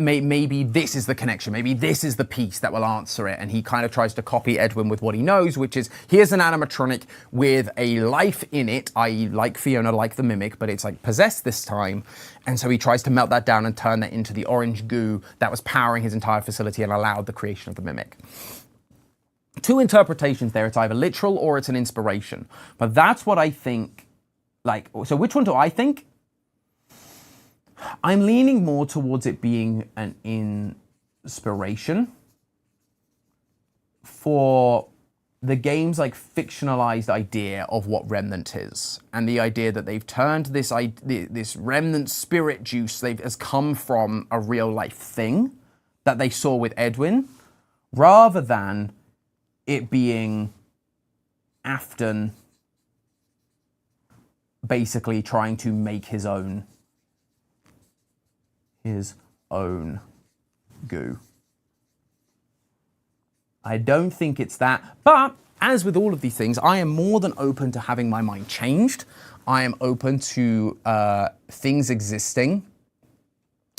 Maybe this is the connection. Maybe this is the piece that will answer it. And he kind of tries to copy Edwin with what he knows, which is here's an animatronic with a life in it, i.e. like Fiona, like the mimic, but it's like possessed this time. And so he tries to melt that down and turn that into the orange goo that was powering his entire facility and allowed the creation of the mimic. Two interpretations there. It's either literal or it's an inspiration. But that's what I think. So which one do I think? I'm leaning more towards it being an inspiration for the game's like fictionalized idea of what Remnant is, and the idea that they've turned this Remnant spirit juice has come from a real life thing that they saw with Edwin, rather than it being Afton basically trying to make his own goo. I don't think it's that, but as with all of these things, I am more than open to having my mind changed. I am open to things existing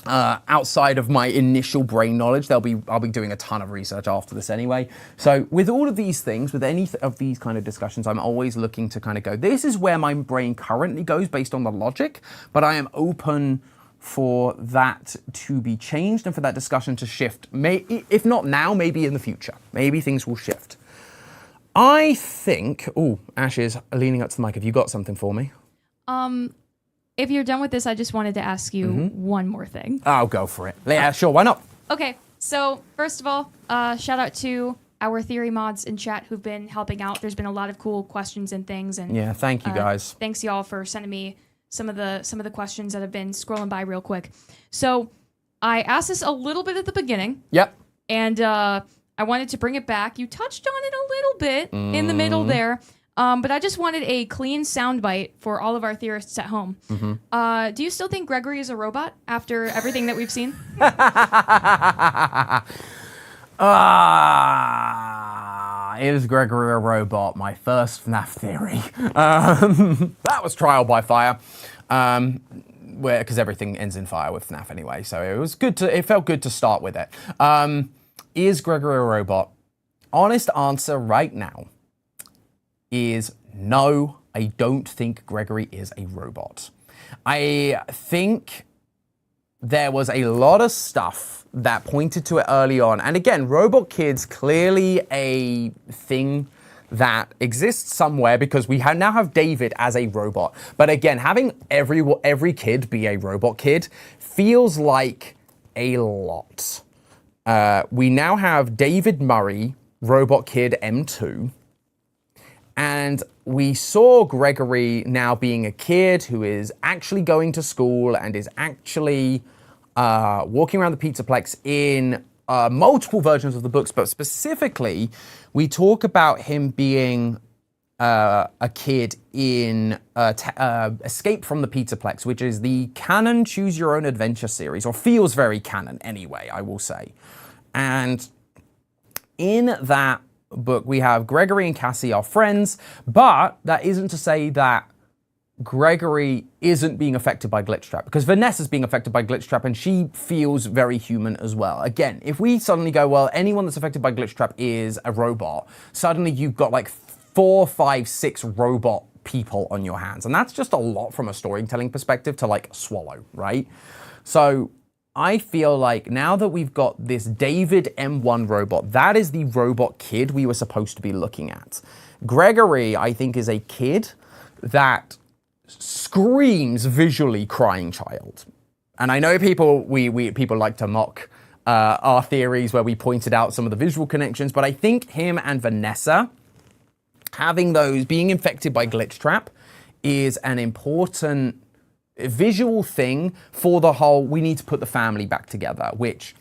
outside of my initial brain knowledge. I'll be doing a ton of research after this anyway. So with all of these things, with any of these kind of discussions, I'm always looking to kind of go, this is where my brain currently goes based on the logic, but I am open for that to be changed and for that discussion to shift. If not now, maybe in the future. Maybe things will shift. I think, Ash is leaning up to the mic. Have you got something for me? If you're done with this, I just wanted to ask you one more thing. I'll go for it. Yeah, sure, why not? Okay, so first of all, shout out to our theory mods in chat who've been helping out. There's been a lot of cool questions and things. And yeah, thank you guys. Thanks y'all for sending me some of the questions that have been scrolling by real quick. So I asked this a little bit at the beginning. Yep. And I wanted to bring it back. You touched on it a little bit in the middle there. But I just wanted a clean soundbite for all of our theorists at home. Do you still think Gregory is a robot after everything that we've seen? Is Gregory a robot? My first FNAF theory. That was trial by fire. Because everything ends in fire with FNAF anyway, so it felt good to start with it. Is Gregory a robot? Honest answer right now is no, I don't think Gregory is a robot. I think there was a lot of stuff that pointed to it early on. And again, Robot Kid's clearly a thing that exists somewhere because we now have David as a robot. But again, having every kid be a robot kid feels like a lot. We now have David Murray, Robot Kid M2. And we saw Gregory now being a kid who is actually going to school and is actually walking around the Pizzaplex in multiple versions of the books, but specifically, we talk about him being a kid in Escape from the Pizzaplex, which is the canon Choose Your Own Adventure series, or feels very canon anyway, I will say. And in that book, we have Gregory and Cassie are friends, but that isn't to say that Gregory isn't being affected by glitchtrap, because Vanessa's being affected by glitchtrap and she feels very human as well. Again, if we suddenly go, well, anyone that's affected by glitchtrap is a robot, suddenly you've got like 4, 5, 6 robot people on your hands. And that's just a lot from a storytelling perspective to like swallow, right? So I feel like now that we've got this David M1 robot, that is the robot kid we were supposed to be looking at. Gregory, I think, is a kid that screams visually crying child. And I know people like to mock our theories where we pointed out some of the visual connections, but I think him and Vanessa having those, being infected by glitchtrap, is an important visual thing for the whole, we need to put the family back together, which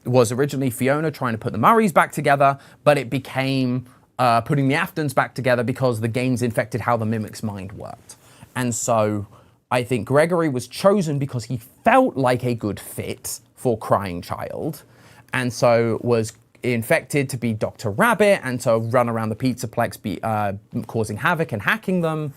was originally Fiona trying to put the Murrays back together, but it became putting the Aftons back together because the games infected how the Mimic's mind worked. And so I think Gregory was chosen because he felt like a good fit for Crying Child, and so was infected to be Dr. Rabbit, and so run around the Pizzaplex causing havoc and hacking them.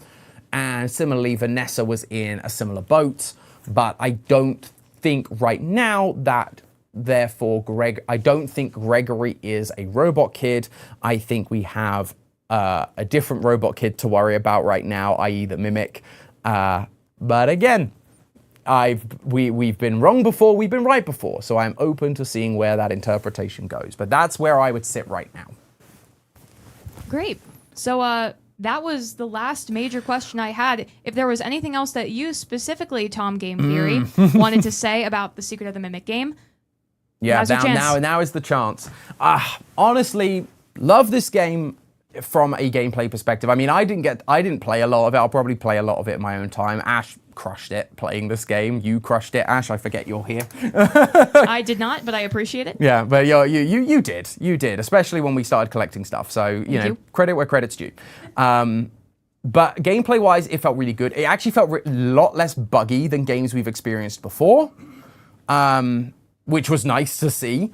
And similarly, Vanessa was in a similar boat, but I don't think right now that, therefore, I don't think Gregory is a robot kid. I think we have a different robot kid to worry about right now, i.e. the Mimic. But again, we've been wrong before, we've been right before, so I'm open to seeing where that interpretation goes. But that's where I would sit right now. Great. So that was the last major question I had. If there was anything else that you specifically, Tom Game Theory, wanted to say about the Secret of the Mimic game, yeah, now is the chance. Honestly, love this game from a gameplay perspective. I mean, I didn't play a lot of it. I'll probably play a lot of it in my own time. Ash crushed it playing this game. You crushed it, Ash. I forget you're here. I did not, but I appreciate it. Yeah, but you did, especially when we started collecting stuff. So, you know, credit where credit's due. But gameplay-wise, it felt really good. It actually felt a lot less buggy than games we've experienced before, which was nice to see.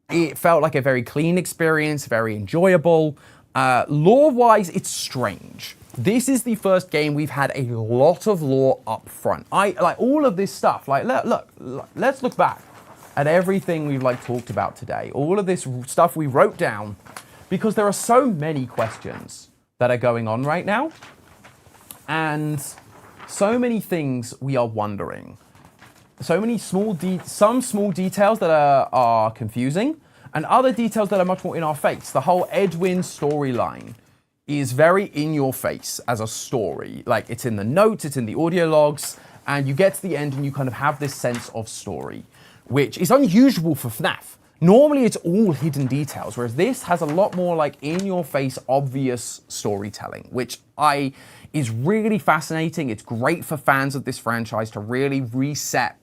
It felt like a very clean experience, very enjoyable. Lore-wise, it's strange. This is the first game we've had a lot of lore up front. Like all of this stuff. Like look, let's look back at everything we've talked about today. All of this stuff we wrote down, because there are so many questions that are going on right now, and so many things we are wondering. So many some small details that are confusing, and other details that are much more in our face. The whole Edwin storyline is very in your face as a story. Like, it's in the notes, it's in the audio logs, and you get to the end and you kind of have this sense of story, which is unusual for FNAF. Normally it's all hidden details, whereas this has a lot more in your face, obvious storytelling, which is really fascinating. It's great for fans of this franchise to really reset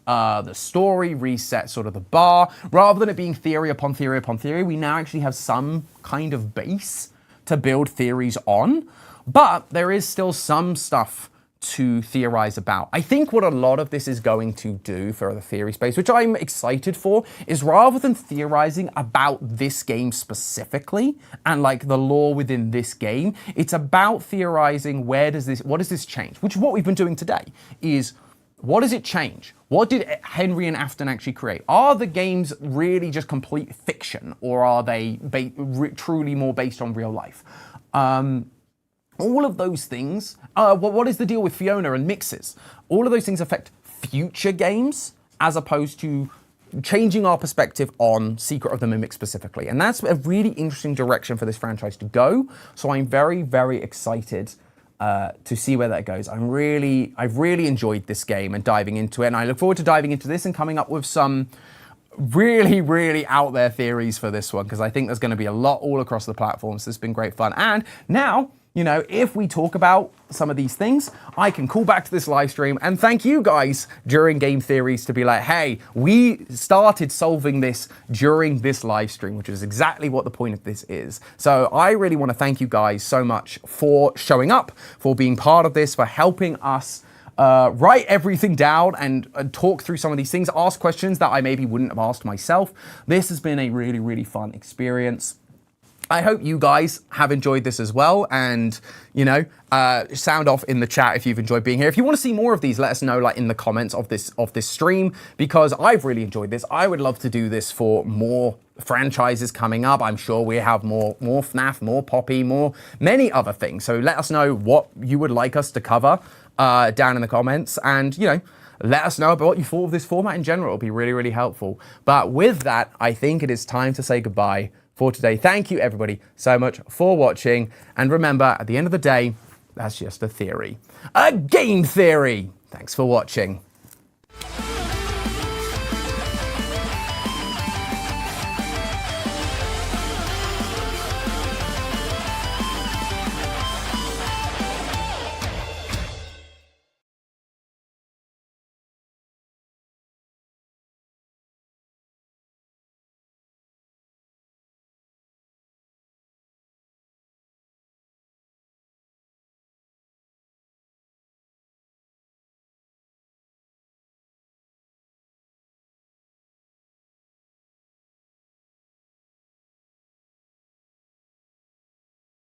the story, reset sort of the bar. Rather than it being theory upon theory upon theory, we now actually have some kind of base to build theories on, but there is still some stuff to theorize about. I think what a lot of this is going to do for the theory space, which I'm excited for, is rather than theorizing about this game specifically and the lore within this game, it's about theorizing what does this change? Which is what we've been doing today, is what does it change? What did Henry and Afton actually create? Are the games really just complete fiction, or are they truly more based on real life? All of those things. What is the deal with Fiona and mixes? All of those things affect future games as opposed to changing our perspective on Secret of the Mimic specifically. And that's a really interesting direction for this franchise to go. So I'm very, very excited to see where that goes. I've really enjoyed this game and diving into it, and I look forward to diving into this and coming up with some really, really out there theories for this one, because I think there's going to be a lot all across the platforms. So it's been great fun. And now, if we talk about some of these things, I can call back to this live stream and thank you guys during Game Theories to be like, hey, we started solving this during this live stream, which is exactly what the point of this is. So I really want to thank you guys so much for showing up, for being part of this, for helping us write everything down and talk through some of these things, ask questions that I maybe wouldn't have asked myself. This has been a really, really fun experience. I hope you guys have enjoyed this as well, and sound off in the chat if you've enjoyed being here. If you want to see more of these, let us know in the comments of this stream, because I've really enjoyed this. I would love to do this for more franchises coming up. I'm sure we have more FNAF, more Poppy, many other things. So let us know what you would like us to cover down in the comments, and let us know about what you thought of this format in general. It'll be really, really helpful. But with that, I think it is time to say goodbye for today. Thank you everybody so much for watching, and remember, at the end of the day, that's just a theory. A game theory! Thanks for watching.